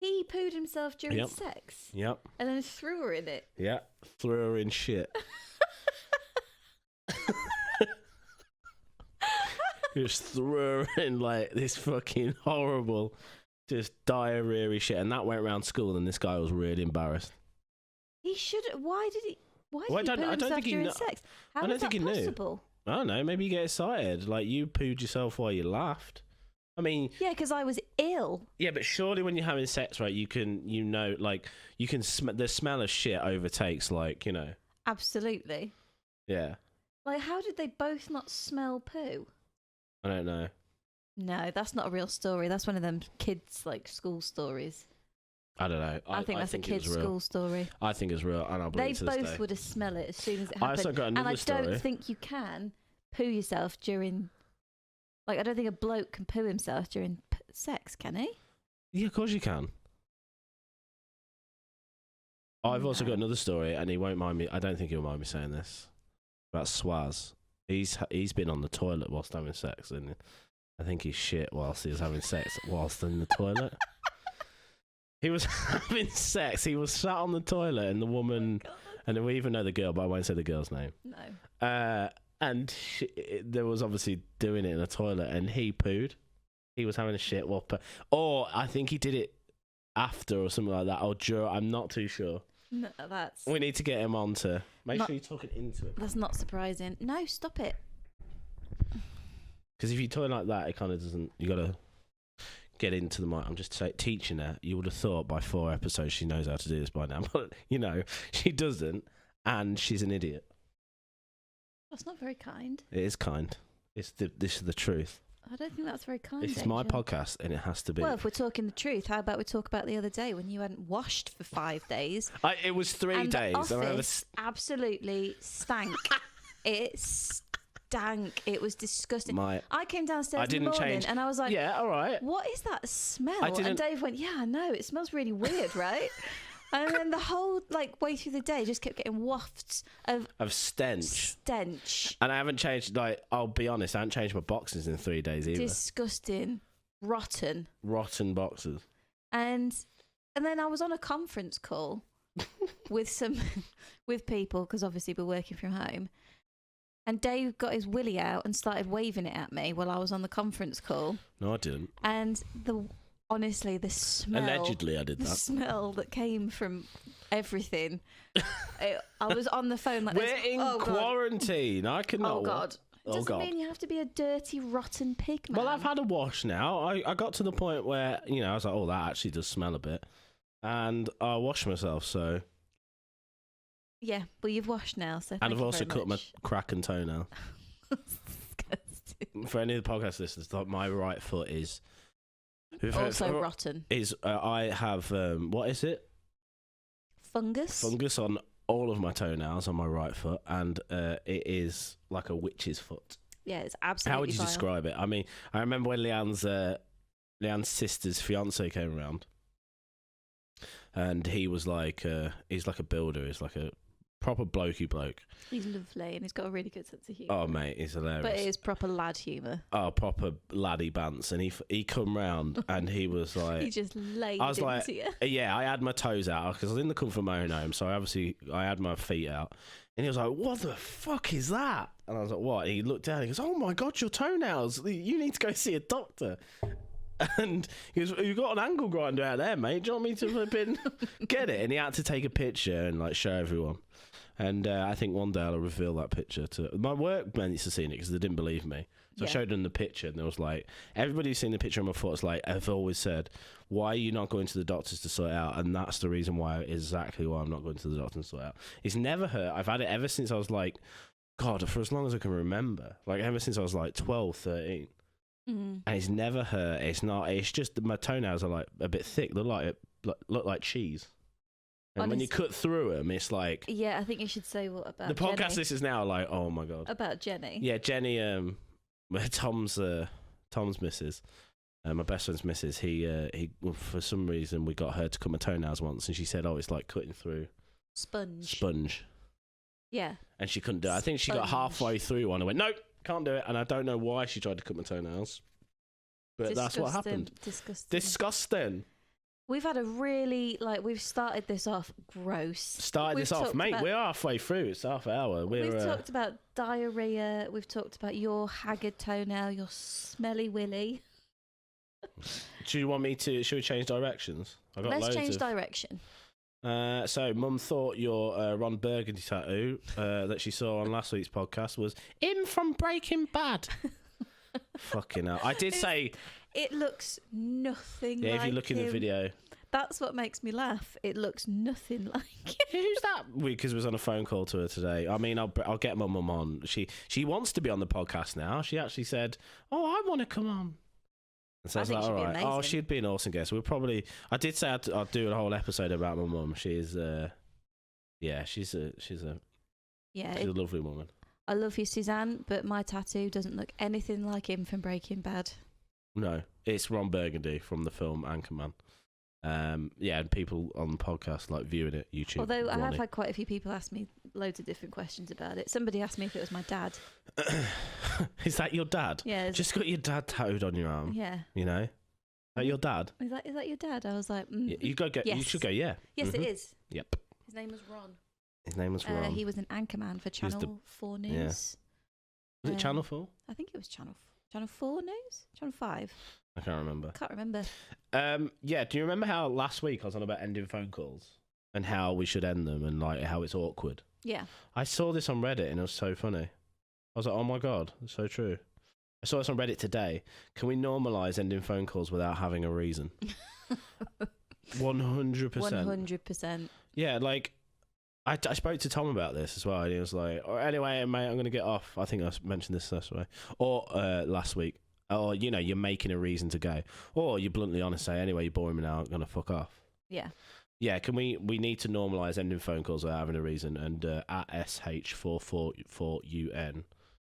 He pooed himself during sex. Yep. And then threw her in it. Yeah. Threw her in shit. Just threw her in like this fucking horrible, just diarrhea shit, and that went around school. And this guy was really embarrassed. He should. Why did he? Why did Well, he poo himself during sex? How is that possible? I don't know. Maybe you get excited, like you pooed yourself while you laughed. I mean, yeah, because I was ill. Yeah, but surely when you're having sex, right? You can the smell of shit overtakes, like, you know. Absolutely. Yeah. Like, how did they both not smell poo? I don't know. No, that's not a real story. That's one of them kids' like school stories. I don't know. I think that's a kid's school story. I think it's real, and I believe they both would have smelled it as soon as it happened. I also got another story. And I don't think you can poo yourself during. Like, I don't think a bloke can poo himself during sex, can he? Yeah, of course you can. I've also got another story, and he won't mind me. I don't think he'll mind me saying this about Swaz. He's been on the toilet whilst having sex, and I think he shit whilst he was having sex whilst in the toilet. He was having sex. He was sat on the toilet, and the woman, and we even know the girl, but I won't say the girl's name. No. And there was obviously doing it in the toilet, and he pooed. He was having a shit whopper, or I think he did it after or something like that. Or during, I'm not too sure. No, that's. We need to get him on to make sure you're talking into it. That's not surprising. No, stop it. Because if you toy like that, it kind of doesn't. You got to get into the mic. I'm just teaching her. You would have thought by 4 episodes she knows how to do this by now, but she doesn't, and she's an idiot. That's not very kind. It is kind. This is the truth. I don't think that's very kind. It's my podcast, and it has to be. Well, if we're talking the truth, how about we talk about the other day when you hadn't washed for 5 days? It was 3 days. The office absolutely stank. It stank. It was disgusting. I came downstairs in the morning and I was like, yeah, all right. What is that smell? And Dave went, yeah, I know. It smells really weird, right? And then the whole way through the day just kept getting wafts of stench. And I haven't changed, I'll be honest, I haven't changed my boxes in 3 days either. Disgusting. Rotten boxes. And then I was on a conference call with people, because obviously we're working from home. And Dave got his willy out and started waving it at me while I was on the conference call. No, I didn't. And honestly, the smell. Allegedly, I did that. The smell that came from everything. I was on the phone like We're in quarantine. God. I cannot. Oh, God. It doesn't mean you have to be a dirty, rotten pig, man. Well, I've had a wash now. I got to the point where, I was like, oh, that actually does smell a bit. And I washed myself, so. Yeah, well, you've washed now, so. And I've also cut my crack and toenail. For any of the podcast listeners, my right foot is. Also rotten. I have, what is it? Fungus? Fungus on all of my toenails on my right foot, and it is like a witch's foot. Yeah, it's absolutely How would you describe it? I mean, I remember when Leanne's sister's fiance came around, and he was like, he's like a builder, he's like a proper blokey bloke. He's lovely, and he's got a really good sense of humour. Oh, mate, he's hilarious. But it is proper lad humour. Oh, proper laddie bants. And he come round, and he was like... He just laid I was into like, you. Yeah, I had my toes out, because I was in the comfort of my own home, so I had my feet out. And he was like, what the fuck is that? And I was like, what? And he looked down, and he goes, oh my God, your toenails. You need to go see a doctor. And he goes, you've got an angle grinder out there, mate. Do you want me to flip get it? And he had to take a picture and show everyone. And I think one day I'll reveal that picture to my workmates have seen it because they didn't believe me. So I showed them the picture, and there was everybody who's seen the picture of my foot is I've always said, why are you not going to the doctors to sort it out? And that's the reason why, exactly why I'm not going to the doctor to sort it out. It's never hurt. I've had it ever since I was God, for as long as I can remember. Ever since I was 12, 13. And it's never hurt. It's just my toenails are a bit thick. They look like cheese. And when you cut through them, it's Yeah, I think you should say what about the podcast. Jenny. This is now oh my God. About Jenny. Yeah, Jenny. Tom's missus, my best friend's missus. He for some reason we got her to cut my toenails once, and she said, "Oh, it's like cutting through sponge." Yeah. And she couldn't do it. I think she got halfway through one and went, "Nope, can't do it." And I don't know why she tried to cut my toenails, but that's what happened. Disgusting. We've had a really, we've started this off gross. Mate, we're halfway through. It's half an hour. We've talked about diarrhea. We've talked about your haggard toenail, your smelly willy. Do you want me to, should we change directions? Let's change direction. So Mum thought your Ron Burgundy tattoo that she saw on last week's podcast was him from Breaking Bad. Fucking hell. I did say... It looks nothing like him. Yeah, if you look in the video. That's what makes me laugh. It looks nothing like him. Who's that? Because we was on a phone call to her today. I mean, I'll get my mum on. She wants to be on the podcast now. She actually said, "Oh, I want to come on." And so I was like, "All right." Oh, she'd be an awesome guest. I did say I'd do a whole episode about my mum. She's a lovely woman. I love you, Suzanne, but my tattoo doesn't look anything like him from Breaking Bad. No, it's Ron Burgundy from the film Anchorman. Yeah, and people on the podcast like viewing it, YouTube. Although I have had quite a few people ask me loads of different questions about it. Somebody asked me if it was my dad. Is that your dad? Yeah. Just got your dad tattooed on your arm. Yeah. You know? Is that your dad? Is that your dad? I was like, yeah, you should go, yeah. Yes, it is. Yep. His name was Ron. His name was Ron. He was an anchorman for Channel 4 News. Yeah. Was it Channel 4? I think it was Channel 4 News? Channel 5? I can't remember. Yeah, do you remember how last week I was on about ending phone calls and how we should end them and like how it's awkward? Yeah. I saw this on Reddit and it was so funny. I was like, oh my God, it's so true. I saw this on Reddit today. Can we normalise ending phone calls without having a reason? 100%. 100%. Yeah, like, I spoke to Tom about this as well, and he was like, oh, anyway, mate, I'm going to get off. I think I mentioned this last week. Or last week. Or, you know, you're making a reason to go. Or you're bluntly honest, say, anyway, you're boring me now, I'm going to fuck off. Yeah. Yeah, we need to normalise ending phone calls without having a reason. And at SH444UN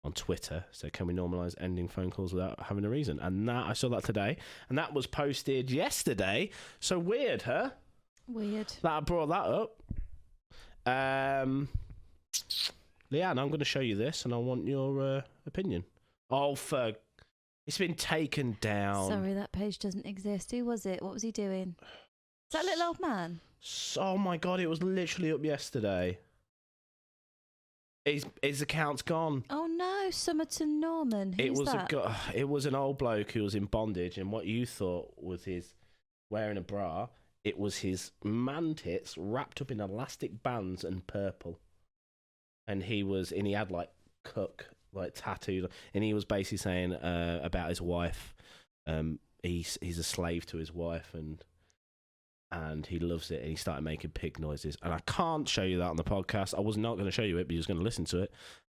on Twitter said, can we normalise ending phone calls without having a reason? And that I saw that today. And that was posted yesterday. So weird, huh? Weird. That I brought that up. Leanne, I'm going to show you this and I want your opinion. Oh, fuck. It's been taken down. Sorry, that page doesn't exist. Who was it? What was he doing? Is that little old man? Oh my God, it was literally up yesterday. His account's gone. Oh no, Somerton Norman. Who's that? It was an old bloke who was in bondage, and what you thought was his wearing a bra, it was his man tits wrapped up in elastic bands and purple. And he had like cook, like tattooed, and he was basically saying about his wife. He's a slave to his wife, and he loves it, and he started making pig noises. And I can't show you that on the podcast. I was not going to show you it, but you was going to listen to it.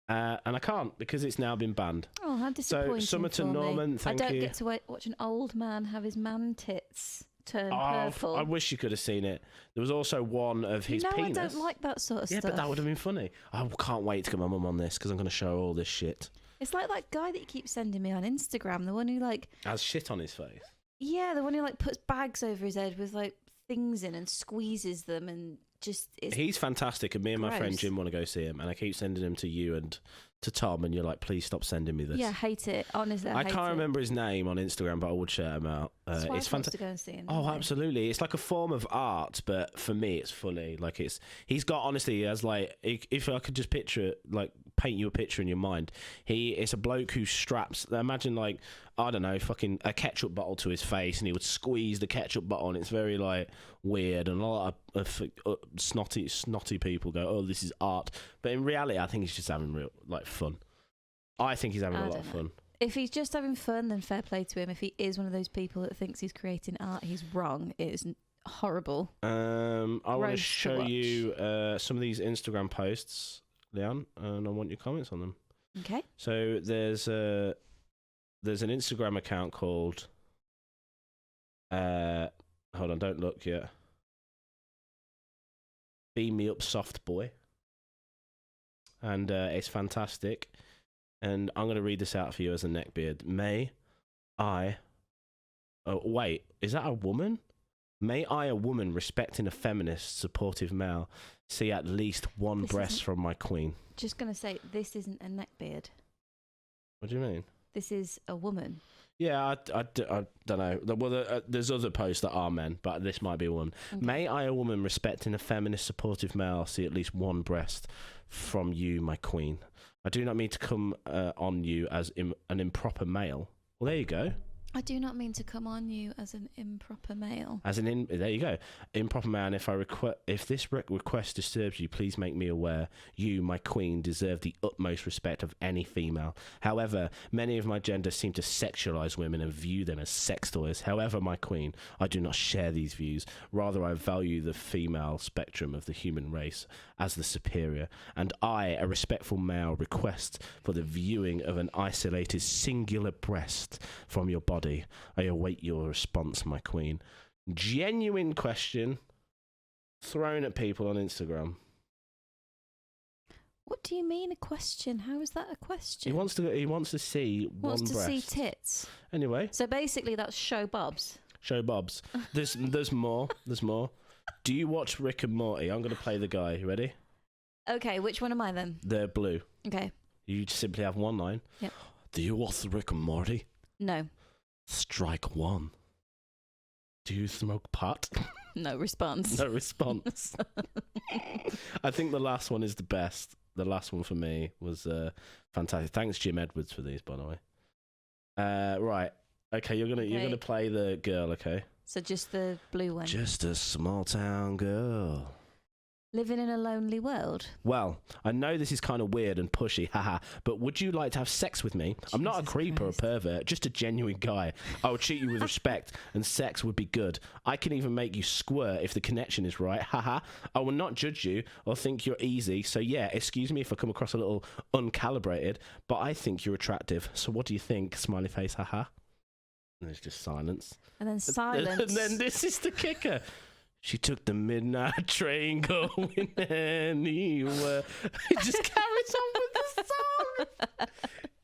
And I can't because it's now been banned. Oh, how disappointing. So, Somerton Norman, thank you. I don't get to watch an old man have his man tits turn purple. I wish you could have seen it. There was also one of his penis. I don't like that sort of stuff. Yeah, but that would have been funny. I can't wait to get my mum on this because I'm going to show her all this shit. It's like that guy that you keep sending me on Instagram, the one who like... has shit on his face. Yeah, the one who like puts bags over his head with like things in and squeezes them and just... He's fantastic, and me and gross. My friend Jim want to go see him, and I keep sending him to you and to Tom, and you're like, please stop sending me this. Yeah, I hate it. Honestly, I can't remember his name on Instagram, but I would shout him out. It's fantastic to go and see him. Oh, absolutely! It's like a form of art, but for me, it's funny. Like he's got honestly, he has like if I could just picture it, like paint you a picture in your mind. It's a bloke who straps. Imagine like I don't know, fucking a ketchup bottle to his face, and he would squeeze the ketchup bottle, and it's very like weird, and a lot of snotty people go, "Oh, this is art," but in reality, I think he's just having real like fun. I think he's having a lot of fun. If he's just having fun, then fair play to him. If he is one of those people that thinks he's creating art, he's wrong. It is horrible. I want to show you some of these Instagram posts, Leanne, and I want your comments on them. Okay. So there's an Instagram account called hold on, don't look yet. Beam Me Up Soft Boy. And it's fantastic. And I'm going to read this out for you as a neckbeard. Oh, wait. Is that a woman? May I, a woman, respecting a feminist, supportive male, see at least one breast from my queen? Just going to say, this isn't a neckbeard. What do you mean? This is a woman. Yeah, I don't know. Well, there's other posts that are men, but this might be one. Okay. May I, a woman, respecting a feminist, supportive male, see at least one breast from you, my queen? I do not mean to come on you as an improper male. Well, there you go. I do not mean to come on you as an improper male. There you go. Improper man, if this request disturbs you, please make me aware. You, my queen, deserve the utmost respect of any female. However, many of my gender seem to sexualize women and view them as sex toys. However, my queen, I do not share these views. Rather, I value the female spectrum of the human race as the superior. And I, a respectful male, request for the viewing of an isolated singular breast from your body. I await your response, my queen. Genuine question thrown at people on Instagram. What do you mean a question? How is that a question? He wants to see one breast. Wants to see tits. Anyway. So basically that's show bobs. Show Bobs. There's more. There's more. Do you watch Rick and Morty? I'm going to play the guy. You ready? Okay, which one am I then? They're blue. Okay. You just simply have one line. Yep. Do you watch Rick and Morty? No. Strike one. Do you smoke pot? No response. No response. I think the last one is the best. The last one for me was fantastic. Thanks, Jim Edwards, for these, by the way. Right. Okay, you're gonna play the girl. Okay. So just the blue one. Just a small town girl. Living in a lonely world. Well, I know this is kind of weird and pushy, haha, but would you like to have sex with me? I'm not a creep or a pervert, just a genuine guy. I would treat you with respect, and sex would be good. I can even make you squirt if the connection is right, haha. I will not judge you or think you're easy, so yeah, excuse me if I come across a little uncalibrated, but I think you're attractive. So what do you think, smiley face, haha? And there's just silence. And then silence. And then this is the kicker. She took the midnight train going anywhere. It just carries on with the song.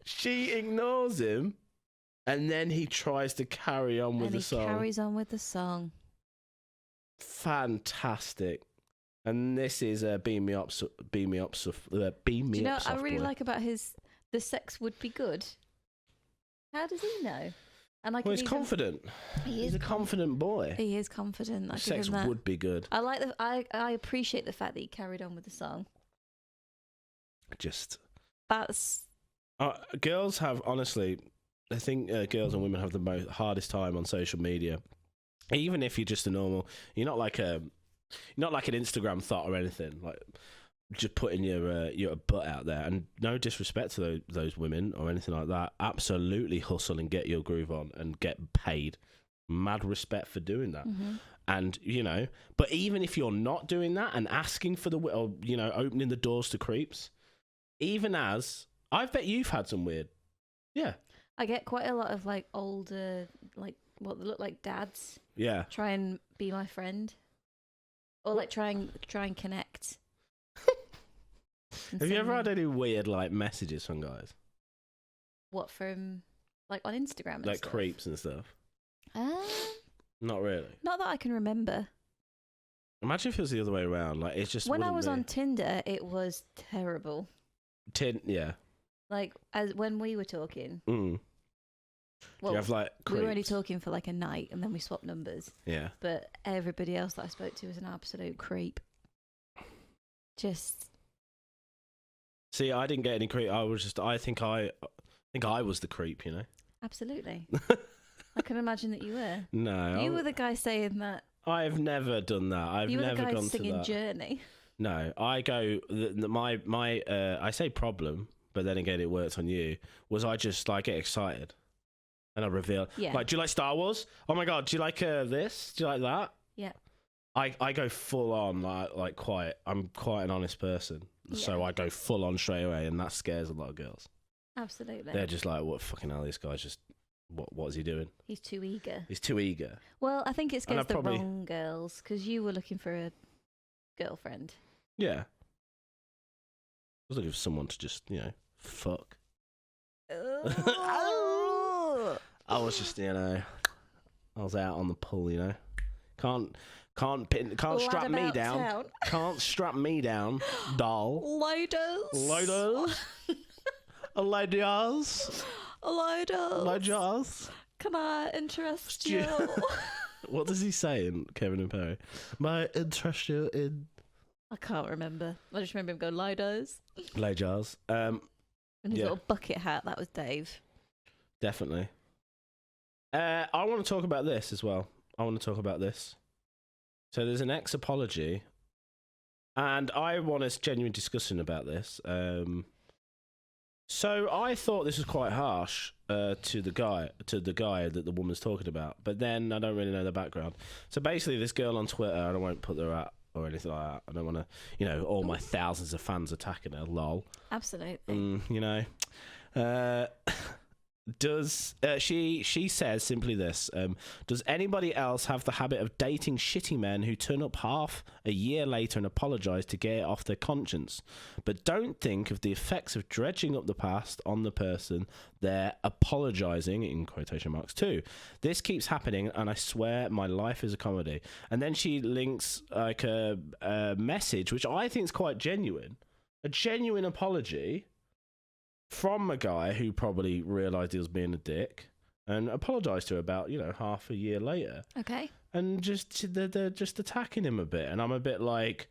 She ignores him, and then he tries to carry on with the song. And he carries on with the song. Fantastic. And this is Beam Me Up. Beam Me Up. Beam Me Do you know Up. what I really like about the sex would be good? How does he know? And well, he's confident. He's a confident boy. He is confident. Sex would be good. I like I appreciate the fact that he carried on with the song. That's girls have, honestly, I think girls and women have the hardest time on social media. Even if you're just a normal, you're not like an Instagram thought or anything. Like just putting your butt out there, and no disrespect to those women or anything like that. Absolutely hustle and get your groove on and get paid. Mad respect for doing that. Mm-hmm. And but even if you're not doing that and asking for or opening the doors to creeps, even as I bet you've had some weird, yeah. I get quite a lot of like older, like what they look like dads. Yeah. Try and be my friend, or like try and connect. Have you ever had any weird like messages from guys? What, from like on Instagram and like stuff? creeps and stuff? Not really. Not that I can remember. Imagine if it was the other way around. Like it's just when I was on Tinder, it was terrible. Yeah. Like when we were talking. Mm. Well, do you have like creeps? We were only talking for like a night, and then we swapped numbers. Yeah. But everybody else that I spoke to was an absolute creep. Just. See, I didn't get any creep. I think I was the creep, Absolutely. I can imagine that you were. No. You were the guy saying that. I've never done that. You were never the guy gone singing to that. Journey. No, I go. My I say problem, but then again, it works on you. Was I just like get excited, and I reveal. Yeah. Like, do you like Star Wars? Oh my god, do you like this? Do you like that? Yeah. I go full on like quiet. I'm quite an honest person, so I go full on straight away, and that scares a lot of girls. Absolutely. They're just like, what fucking hell? This guy's just what is he doing? He's too eager. He's too eager. Well, I think it scares the wrong girls, because you were looking for a girlfriend. Yeah. I was looking for someone to just fuck. Oh. I was just I was out on the pull. Can't strap me down. Town. Can't strap me down, doll. Ladies. Ladies. Can I interest you? What does he say in Kevin and Perry? Might interest you in. I can't remember. I just remember him going ladies. Ladies. And his little bucket hat. That was Dave. Definitely. I want to talk about this as well. So there's an ex-apology, and I want a genuine discussion about this. So I thought this was quite harsh to the guy that the woman's talking about, but then I don't really know the background. So basically, this girl on Twitter, and I won't put her out or anything like that. I don't want to, all my thousands of fans attacking her. Lol. Absolutely. Does she says simply this, does anybody else have the habit of dating shitty men who turn up half a year later and apologise to get it off their conscience, but don't think of the effects of dredging up the past on the person they're apologising, in quotation marks, to? This keeps happening and I swear my life is a comedy. And then she links like a message which I think is quite genuine, a genuine apology from a guy who probably realised he was being a dick and apologised to her about, half a year later. Okay. And they're just attacking him a bit. And I'm a bit like,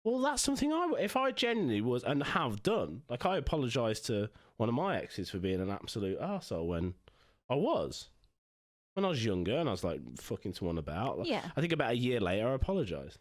well, that's something if I genuinely was and have done. Like, I apologised to one of my exes for being an absolute arsehole when I was younger and I was like fucking someone about. Yeah. I think about a year later I apologised.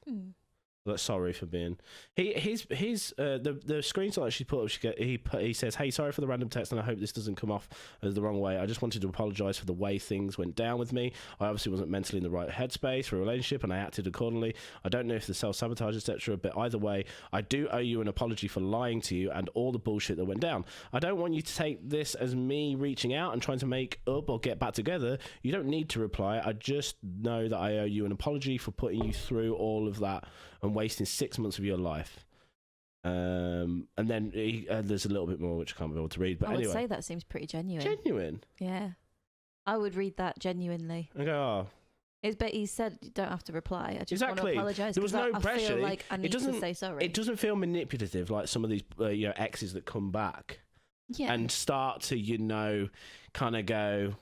Like, sorry for being the screenshot that she put up, he says, hey, sorry for the random text and I hope this doesn't come off as the wrong way. I just wanted to apologise for the way things went down with me. I obviously wasn't mentally in the right headspace for a relationship and I acted accordingly. I don't know if the self-sabotage, etc., but either way, I do owe you an apology for lying to you and all the bullshit that went down. I don't want you to take this as me reaching out and trying to make up or get back together. You don't need to reply. I just know that I owe you an apology for putting you through all of that and wasting 6 months of your life. And then there's a little bit more which I can't be able to read. But I anyway, would say that seems pretty genuine. Genuine? Yeah. I would read that genuinely. I go, But he said you don't have to reply. I just want to exactly. apologise. There was no I pressure. feel like I need to say sorry. It doesn't feel manipulative like some of these exes that come back and start to, kind of go,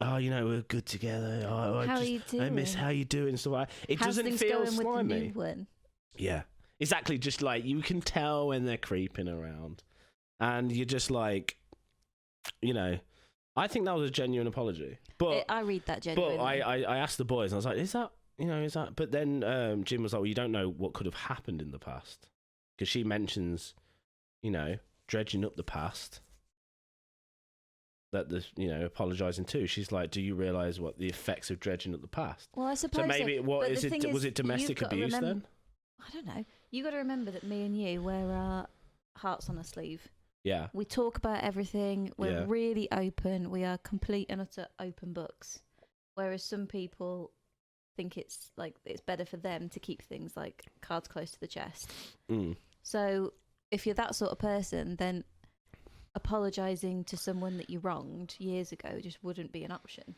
oh, we're good together. Oh, how are you doing? I miss how you doing. So it How's doesn't things feel going slimy. with the new one? Yeah, exactly. Just like you can tell when they're creeping around, and you're just like, I think that was a genuine apology. But I read that genuinely. But I asked the boys, and I was like, is that? But then Jim was like, well, you don't know what could have happened in the past, because she mentions, dredging up the past. That apologising too. She's like, do you realise what the effects of dredging up the past? Well, I suppose. So maybe so. what is it? Was it domestic abuse then? I don't know. You got to remember that me and you wear our hearts on our sleeve. Yeah. We talk about everything. We're really open. We are complete and utter open books. Whereas some people think it's better for them to keep things like cards close to the chest. So if you're that sort of person, then apologising to someone that you wronged years ago just wouldn't be an option.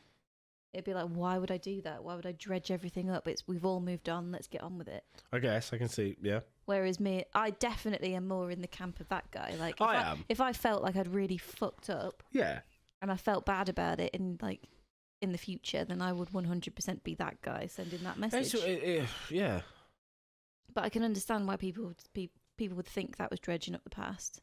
It'd be like, why would I do that? Why would I dredge everything up? We've all moved on. Let's get on with it. I guess I can see. Yeah. Whereas me, I definitely am more in the camp of that guy. Like, if I felt like I'd really fucked up, and I felt bad about it in the future, then I would 100% be that guy sending that message. Yeah. But I can understand why people would think that was dredging up the past.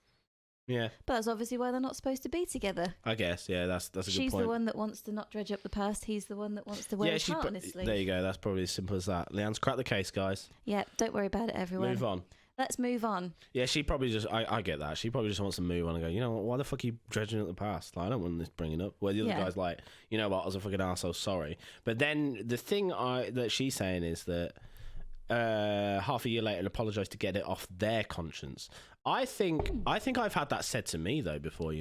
Yeah. But that's obviously why they're not supposed to be together. I guess, yeah, that's a good point. She's the one that wants to not dredge up the past. He's the one that wants to wear his heart on his sleeve. There you go. That's probably as simple as that. Leanne's cracked the case, guys. Yeah, don't worry about it, everyone. Move on. Let's move on. Yeah, she probably just... I get that. She probably just wants to move on and go, you know what, why the fuck are you dredging up the past? Like, I don't want this bringing up. Where the other guy's like, you know what, I was a fucking arsehole, sorry. But then the thing that she's saying is that half a year later and apologise to get it off their conscience. I think I've had that said to me though before,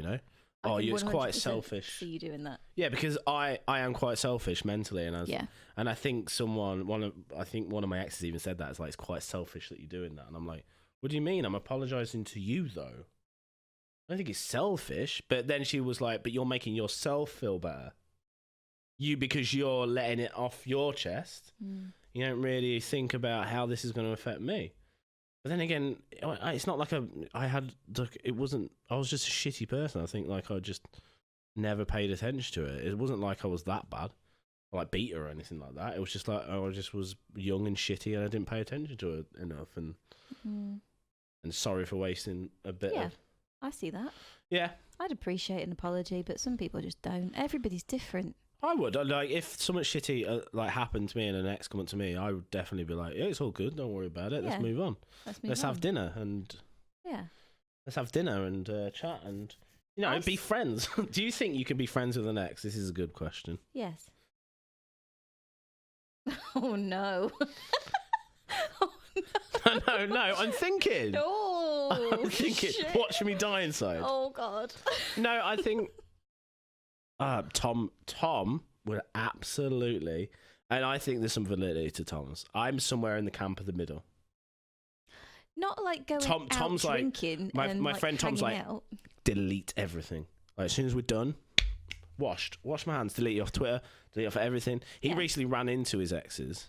Oh, it's quite selfish. See you doing that? Yeah, because I am quite selfish mentally, and I think one of my exes even said that. It's like, it's quite selfish that you're doing that, and I'm like, what do you mean? I'm apologising to you though. I don't think it's selfish, but then she was like, but you're making yourself feel better. Because you're letting it off your chest. You don't really think about how this is going to affect me. But then again, it's not like I was just a shitty person. I think like I just never paid attention to it. It wasn't like I was that bad, like beat her or anything like that. It was just like I just was young and shitty and I didn't pay attention to it enough. And sorry for wasting a bit of... I see that. Yeah. I'd appreciate an apology, but some people just don't. Everybody's different. I would. Like, if something shitty happened to me and an ex come up to me, I would definitely be like, yeah, it's all good. Don't worry about it. Let's move on. Let's have dinner and... Yeah. Let's have dinner and chat and, be friends. Do you think you can be friends with an ex? This is a good question. Yes. Oh, no. No, I'm thinking. Oh, I'm thinking. shit. Watch me die inside. Oh, God. No, I think... Tom would absolutely, and I think there's some validity to Tom's. I'm somewhere in the camp of the middle. Not like going Tom's out drinking like and my friend Tom's like out. delete everything. Like as soon as we're done, wash my hands, delete it off Twitter, delete it off everything. He recently ran into his exes.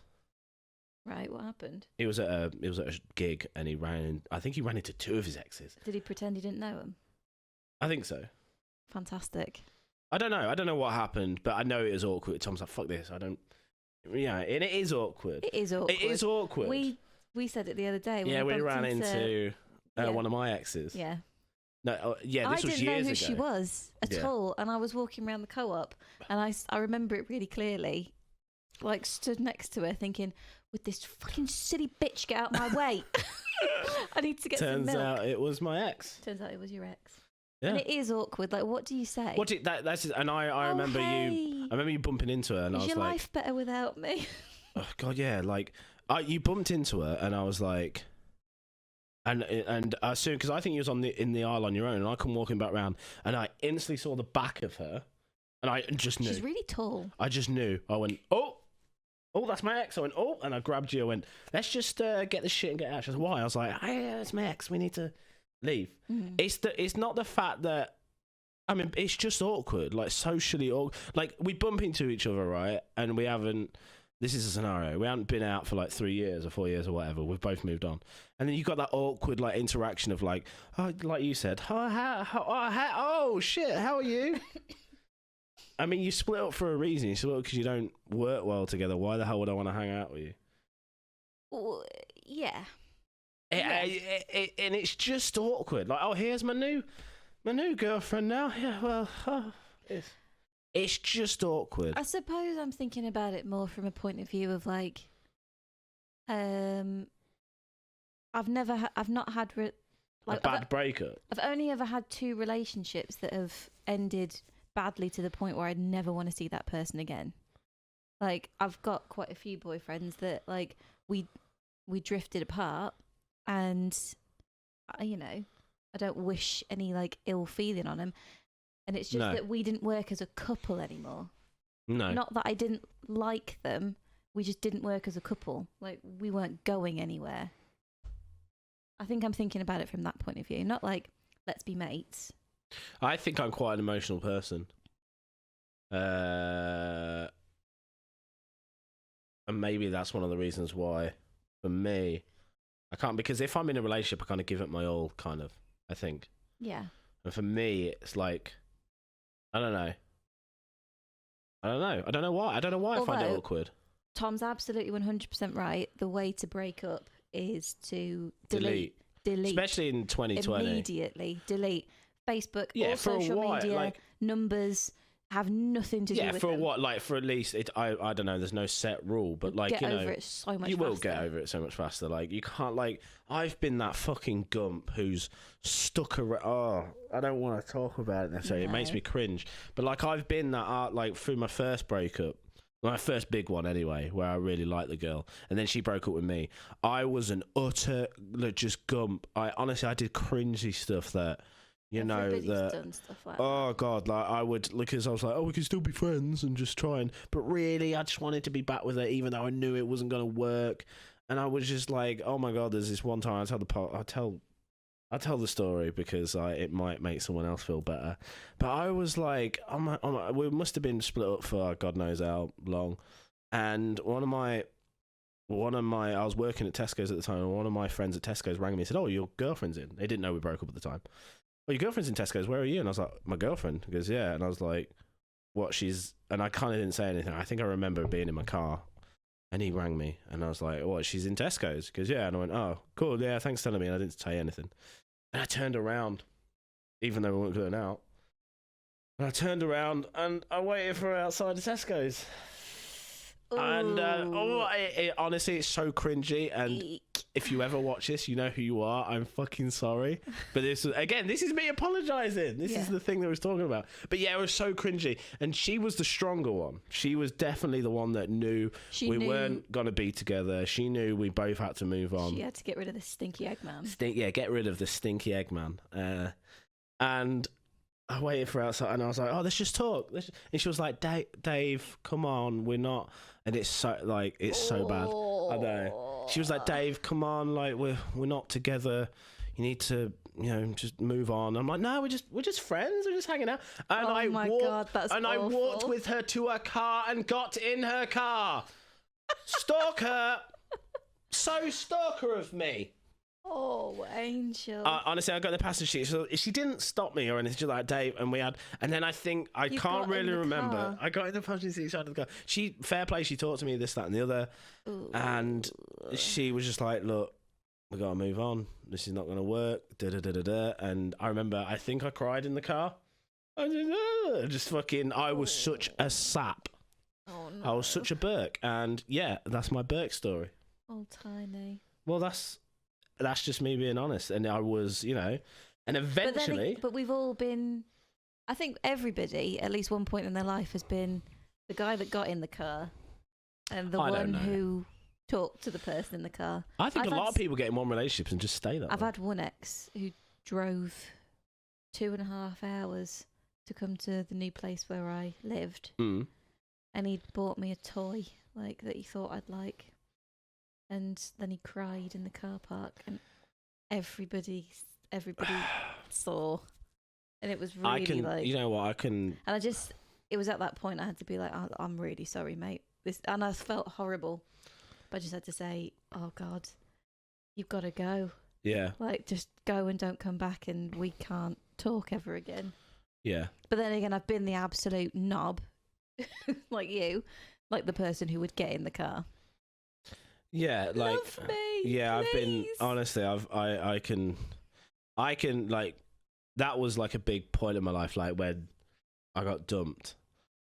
Right, what happened? It was at a gig, and I think he ran into 2 of his exes. Did he pretend he didn't know him? I think so. Fantastic. I don't know what happened, but I know it was awkward. Tom's like, fuck this. Yeah, and it is awkward. It is awkward. It is awkward. We said it the other day. Yeah, we ran into one of my exes. Yeah. No, this was years ago. I didn't know who she was at all, and I was walking around the co-op, and I remember it really clearly, like stood next to her thinking, would this fucking silly bitch get out my way? I need to get some milk. Turns out it was my ex. Turns out it was your ex. Yeah. And it is awkward. Like, what do you say? I remember you. I remember you bumping into her, and I was like, "Is your life better without me?" Oh God, yeah. Like, you bumped into her, and I was like, and soon because I think you was in the aisle on your own, and I come walking back round, and I instantly saw the back of her, and I just knew she's really tall. I just knew. I went, oh, that's my ex. I went, oh, and I grabbed you. I went, let's just get this shit and get out. She was, why? I was like, hey, it's my ex. We need to leave. It's not the fact that, I mean, it's just awkward, like socially awkward. Like, we bump into each other, right? And we haven't, this is a scenario, we haven't been out for like 3 years or 4 years or whatever. We've both moved on. And then you got that awkward like interaction of like, oh, like you said, oh shit, how are you? I mean, you split up for a reason. You split up because you don't work well together. Why the hell would I want to hang out with you? Well, yeah. And it's just awkward. Like, oh, here's my new girlfriend now. Yeah, well, it's just awkward. I suppose I'm thinking about it more from a point of view of like, I've not had a bad breakup. I've only ever had 2 relationships that have ended badly to the point where I'd never want to see that person again. Like, I've got quite a few boyfriends that like we drifted apart, and I don't wish any like ill feeling on them, and it's just that we didn't work as a couple anymore. No, not that I didn't like them, we just didn't work as a couple. Like, we weren't going anywhere. I think I'm thinking about it from that point of view, not like let's be mates. I think I'm quite an emotional person. And maybe that's one of the reasons why, for me, I can't, because if I'm in a relationship, I kind of give it my all, kind of, I think. Yeah. And for me, it's like, I don't know why. I don't know why I find it awkward. Tom's absolutely 100% right. The way to break up is to delete. Especially in 2020. Immediately. Delete. Facebook, yeah, all social media, like, numbers have nothing to do with for them. what? Like, for at least, I don't know, there's no set rule, but like, get over it so much faster. You will get over it so much faster. Like, you can't, like, I've been that fucking gump who's stuck around. Oh, I don't want to talk about it necessarily. No. It makes me cringe. But like, I've been that, like, through my first breakup, my first big one anyway, where I really liked the girl, and then she broke up with me. I was an utter, like, just gump. I did cringy stuff that, Everybody's done stuff like that. God, like, I would, because I was like, oh, we can still be friends and just try and, but really, I just wanted to be back with her, even though I knew it wasn't going to work. And I was just like, oh my God, there's this one time I'll tell the story because it might make someone else feel better. But I was like, we must have been split up for God knows how long. And one of my, I was working at Tesco's at the time, and one of my friends at Tesco's rang me and said, oh, your girlfriend's in. They didn't know we broke up at the time. Oh, your girlfriend's in Tesco's, where are you? And I was like, my girlfriend. He goes, yeah. And I was like, what, and I kind of didn't say anything. I think I remember being in my car, and he rang me, and I was like, what, she's in Tesco's? He goes, yeah. And I went, oh, cool, yeah, thanks for telling me. And I didn't say anything. And I turned around, even though we weren't going out. And I turned around, and I waited for her outside the Tesco's. Ooh. And honestly, it's so cringy. And if you ever watch this, you know who you are. I'm fucking sorry. But this is me apologizing. This is the thing that I was talking about. But yeah, it was so cringy. And she was the stronger one. She was definitely the one that knew we weren't going to be together. She knew we both had to move on. She had to get rid of the stinky Eggman. Get rid of the stinky Eggman. And I waited for her outside, and I was like, "Oh, let's just talk." And she was like, "Dave, come on, we're not." And it's so bad. I know. She was like, "Dave, come on, like we're not together. You need to, just move on." I'm like, "No, we're just friends. We're just hanging out." And God, that's awful. I walked with her to her car and got in her car. Stalker, so stalker of me. Oh, Angel. Honestly, I got in the passenger seat. So she didn't stop me or anything. She's like, "Dave," and we had, and then I think I can't really remember. Car. I got in the passenger seat side of the car. Fair play. She talked to me this, that, and the other, and she was just like, "Look, we gotta move on. This is not gonna work." And I remember, I think I cried in the car. I was such a sap. Oh no. I was such a Burke, and yeah, that's my Burke story. Oh, Tiny. Well, that's just me being honest, and I was, and eventually. But we've all been. I think everybody, at least one point in their life, has been the guy that got in the car, and the one who talked to the person in the car. I think a lot of people get in one relationships and just stay there. I've had one ex who drove 2.5 hours to come to the new place where I lived, and he'd bought me a toy that he thought I'd like. And then he cried in the car park, and everybody saw, and it was really And it was at that point I had to be like, I'm really sorry, mate. And I felt horrible, but I just had to say, oh God, you've got to go. Yeah. Just go and don't come back, and we can't talk ever again. Yeah. But then again, I've been the absolute knob, like you, like the person who would get in the car. Yeah, love me, yeah, please. I've been honestly, I can that was like a big point in my life, like when I got dumped,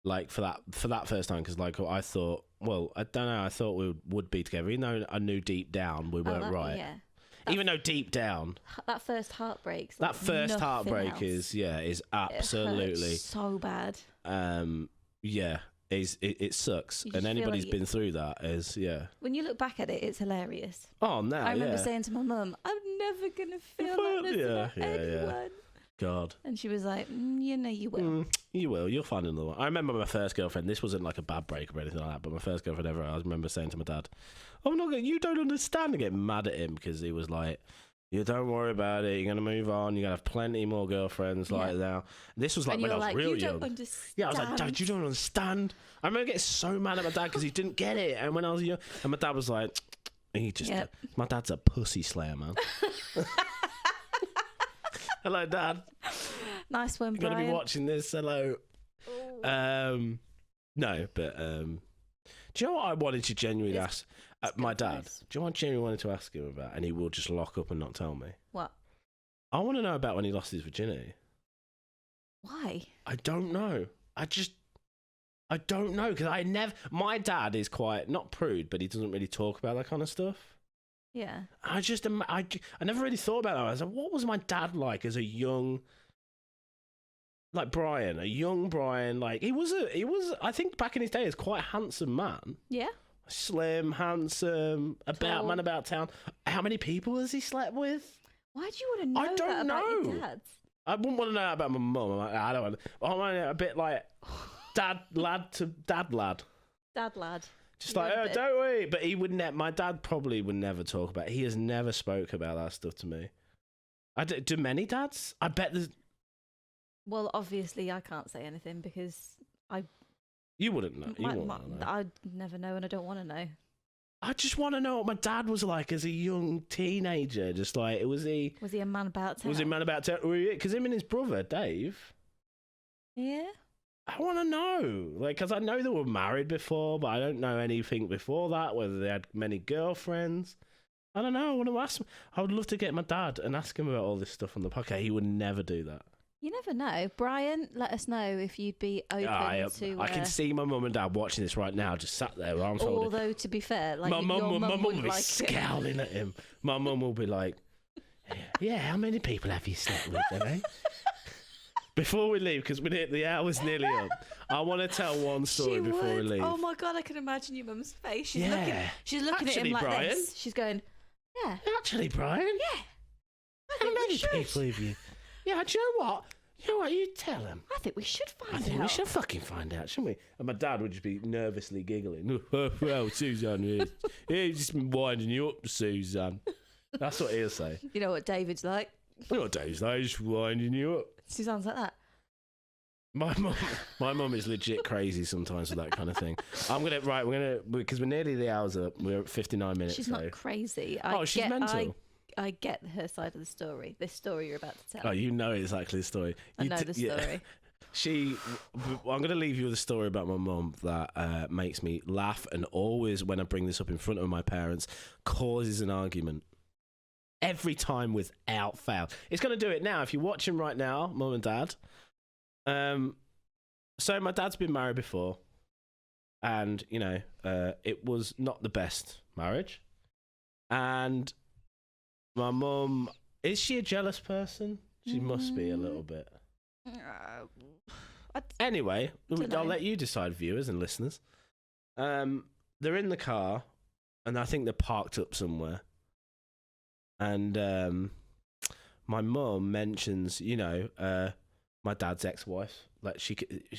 like for that first time, because like I thought, well, I don't know, I thought we would be together, even though I knew deep down we weren't right. Yeah. Even though deep down, that first heartbreak. That first heartbreak is absolutely, it hurts so bad. Yeah. It sucks, and anybody's been through that when you look back at it, it's hilarious. Oh no, I remember saying to my mum, "I'm never gonna feel like this about anyone." God. And she was like, you will. You will. You'll find another one. I remember my first girlfriend. This wasn't like a bad break or anything like that, but my first girlfriend ever. I remember saying to my dad, "Oh no, you don't understand," and getting mad at him because he was like, "You don't worry about it. You're gonna move on. You're gonna have plenty more girlfriends like now." This was like when I was real young. Yeah, I was like, "Dad, you don't understand." I remember getting so mad at my dad because he didn't get it. And when I was young, and my dad was like, my dad's a pussy slayer, man. Hello, Dad. Nice one, You're Brian. gonna be watching this. Hello. No, but do you know what I wanted to genuinely ask my dad? Do you know what I genuinely wanted to ask him about? And he will just lock up and not tell me. What? I want to know about when he lost his virginity. Why? I don't know. I don't know, because my dad is quite, not prude, but he doesn't really talk about that kind of stuff. Yeah. I never really thought about that. I was like, what was my dad like as a young, like Brian, a young Brian? Like he was, I think back in his day, he was quite a handsome man. Yeah. Slim, handsome, man about town. How many people has he slept with? Why do you want to know I don't know. About your dad? I wouldn't want to know about my mum. I'm like, I don't want to. I want to know a bit like dad lad to dad lad. Dad lad. Just like, oh, don't worry. But he would my dad probably would never talk about it. He has never spoke about that stuff to me. Do many dads? I bet there's... Well, obviously I can't say anything because You wouldn't know. I'd never know, and I don't want to know. I just want to know what my dad was like as a young teenager. Just like, was he a man about town? Was he a man about town? Because him and his brother, Dave. Yeah. I want to know. Like, because I know they were married before, but I don't know anything before that, whether they had many girlfriends. I don't know. I want to ask him. I would love to get my dad and ask him about all this stuff on the podcast. He would never do that. You never know. Brian, let us know if you'd be open to... I can see my mum and dad watching this right now, just sat there, arms folded. Although, to be fair, like my mum will be like scowling at him. My mum will be like, yeah, how many people have you slept with, eh? Before we leave, because the hour's nearly up, I want to tell one story before we leave. Oh my God, I can imagine your mum's face. She's looking at him like Brian, this. She's going, yeah. Actually, Brian? Yeah. How many people have you... Yeah, do you know what? You know what? You tell him. I think we should find out. I think we should fucking find out, shouldn't we? And my dad would just be nervously giggling. Well, Suzanne, he's just been winding you up, Suzanne. That's what he'll say. You know what David's like? You know what David's like? He's just winding you up. Suzanne's like that. My mum is legit crazy sometimes with that kind of thing. Because we're nearly the hour's up. We're at 59 minutes. She's not crazy. She's mental. I get her side of the story. This story you're about to tell. Oh, you know exactly the story. I know the story. I'm going to leave you with a story about my mum that makes me laugh, and always, when I bring this up in front of my parents, causes an argument. Every time without fail. It's going to do it now. If you're watching right now, Mum and Dad. So my dad's been married before, and, you know, it was not the best marriage. And my mum, is she a jealous person? She must be a little bit. Anyway, I'll let you decide, viewers and listeners. They're in the car, and I think they're parked up somewhere. And my mum mentions, you know, my dad's ex-wife, like she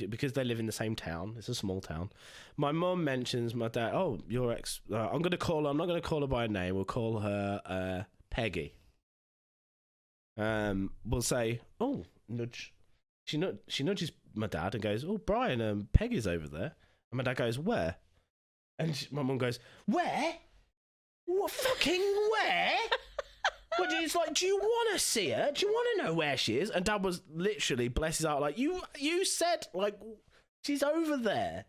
because they live in the same town. It's a small town. My mum mentions my dad. Oh, your ex. I'm not going to call her by name. We'll call her Peggy. We'll say, oh, nudge. She nudges my dad and goes, oh, Brian, Peggy's over there. And my dad goes, where? And my mum goes, where? What fucking where? But it's like, do you want to see her? Do you want to know where she is? And Dad was literally, bless his heart, like, you said, like, she's over there.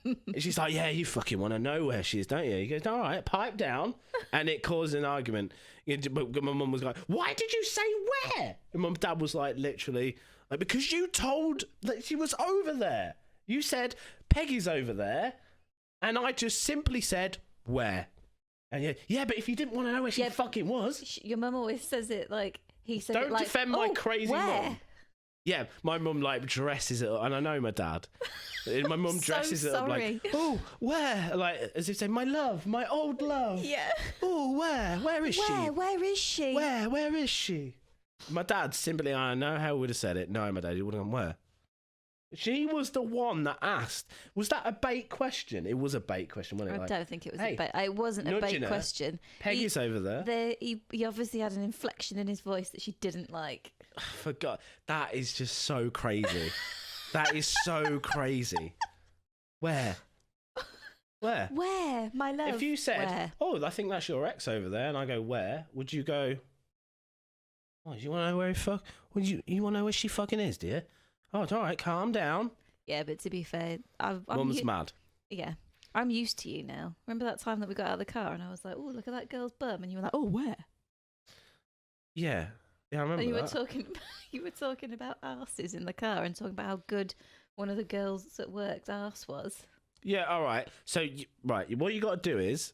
And she's like, yeah, you fucking want to know where she is, don't you? He goes, all right, pipe down. And it caused an argument. But my mum was like, why did you say where? And my dad was like, literally, like, because you told that she was over there. You said, Peggy's over there. And I just simply said, where? And yeah, but if you didn't want to know where she fucking was. Your mum always says it like he said. Don't it like, defend my crazy where? mum. Yeah, my mum like dresses it up, and I know my dad. My mum dresses it up like, oh, where? Like as if saying, my love, my old love. Yeah. Oh, where? Where is she? Where is she? Where is she? My dad simply, I know how he would have said it. No, my dad, he would have gone, where? She was the one that asked. Was that a bait question? It was a bait question, wasn't it? I don't think it was a bait. It wasn't a bait question. Peggy's over there. He obviously had an inflection in his voice that she didn't like. I forgot. That is just so crazy. That is so crazy. Where? Where? Where, my love? If you said, where? oh, I think that's your ex over there, and I go, where? Would you go, oh, do you want to know where you want to know where she fucking is, dear? Oh, it's all right, calm down. Yeah, but to be fair, Mum's mad. Yeah, I'm used to you now. Remember that time that we got out of the car and I was like, oh, look at that girl's bum, and you were like, oh, where? Yeah, I remember. And that. You were talking about arses in the car and talking about how good one of the girls at work's arse was. Yeah, all right. So, what you got to do is,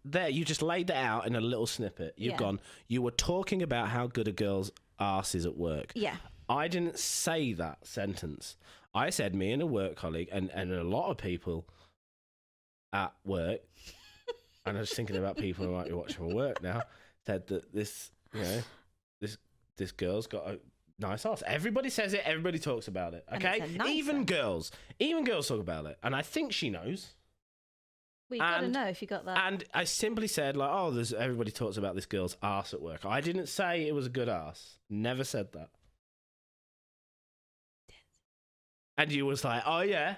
there, you just laid that out in a little snippet. You've gone, you were talking about how good a girl's arse is at work. Yeah. I didn't say that sentence. I said me and a work colleague and a lot of people at work, and I was thinking about people who might be watching my work now, said that this girl's got a nice arse. Everybody says it, everybody talks about it. Okay? Even girls talk about it. And I think she knows. Well, you gotta know if you got that. And I simply said, like, oh, everybody talks about this girl's arse at work. I didn't say it was a good arse. Never said that. And you was like, oh, yeah,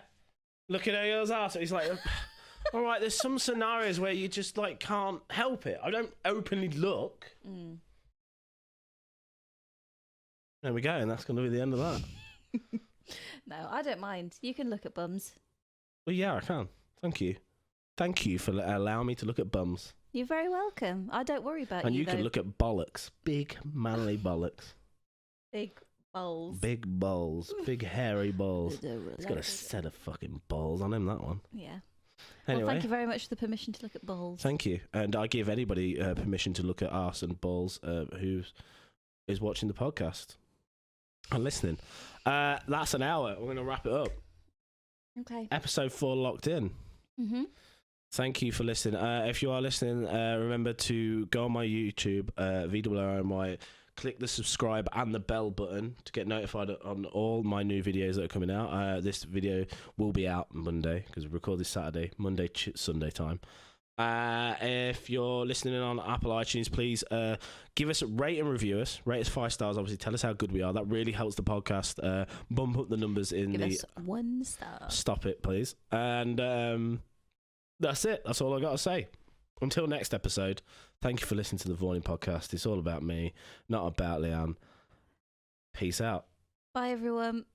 look at her girl's ass. He's like, all right, there's some scenarios where you just, like, can't help it. I don't openly look. Mm. There we go, and that's going to be the end of that. No, I don't mind. You can look at bums. Well, yeah, I can. Thank you. Thank you for allowing me to look at bums. You're very welcome. I don't worry about you, And you can look at bollocks. Big, manly bollocks. Big balls. Big balls. Big hairy balls. It's got a set of fucking balls on him, that one. Yeah. Anyway, well, thank you very much for the permission to look at balls. Thank you. And I give anybody permission to look at arse and balls who is watching the podcast and listening. That's an hour. We're going to wrap it up. Okay. Episode 4 locked in. Mm-hmm. Thank you for listening. If you are listening, remember to go on my YouTube, VRRNY, click the subscribe and the bell button to get notified on all my new videos that are coming out. This video will be out Monday because we record this Saturday, Monday, Sunday time. If you're listening on Apple iTunes, please give us a rate and review us. Rate us 5 stars, obviously. Tell us how good we are. That really helps the podcast. Bump up the numbers in Give us 1 star. Stop it, please. And that's it. That's all I got to say. Until next episode, thank you for listening to the Voorny podcast. It's all about me, not about Leanne. Peace out. Bye, everyone.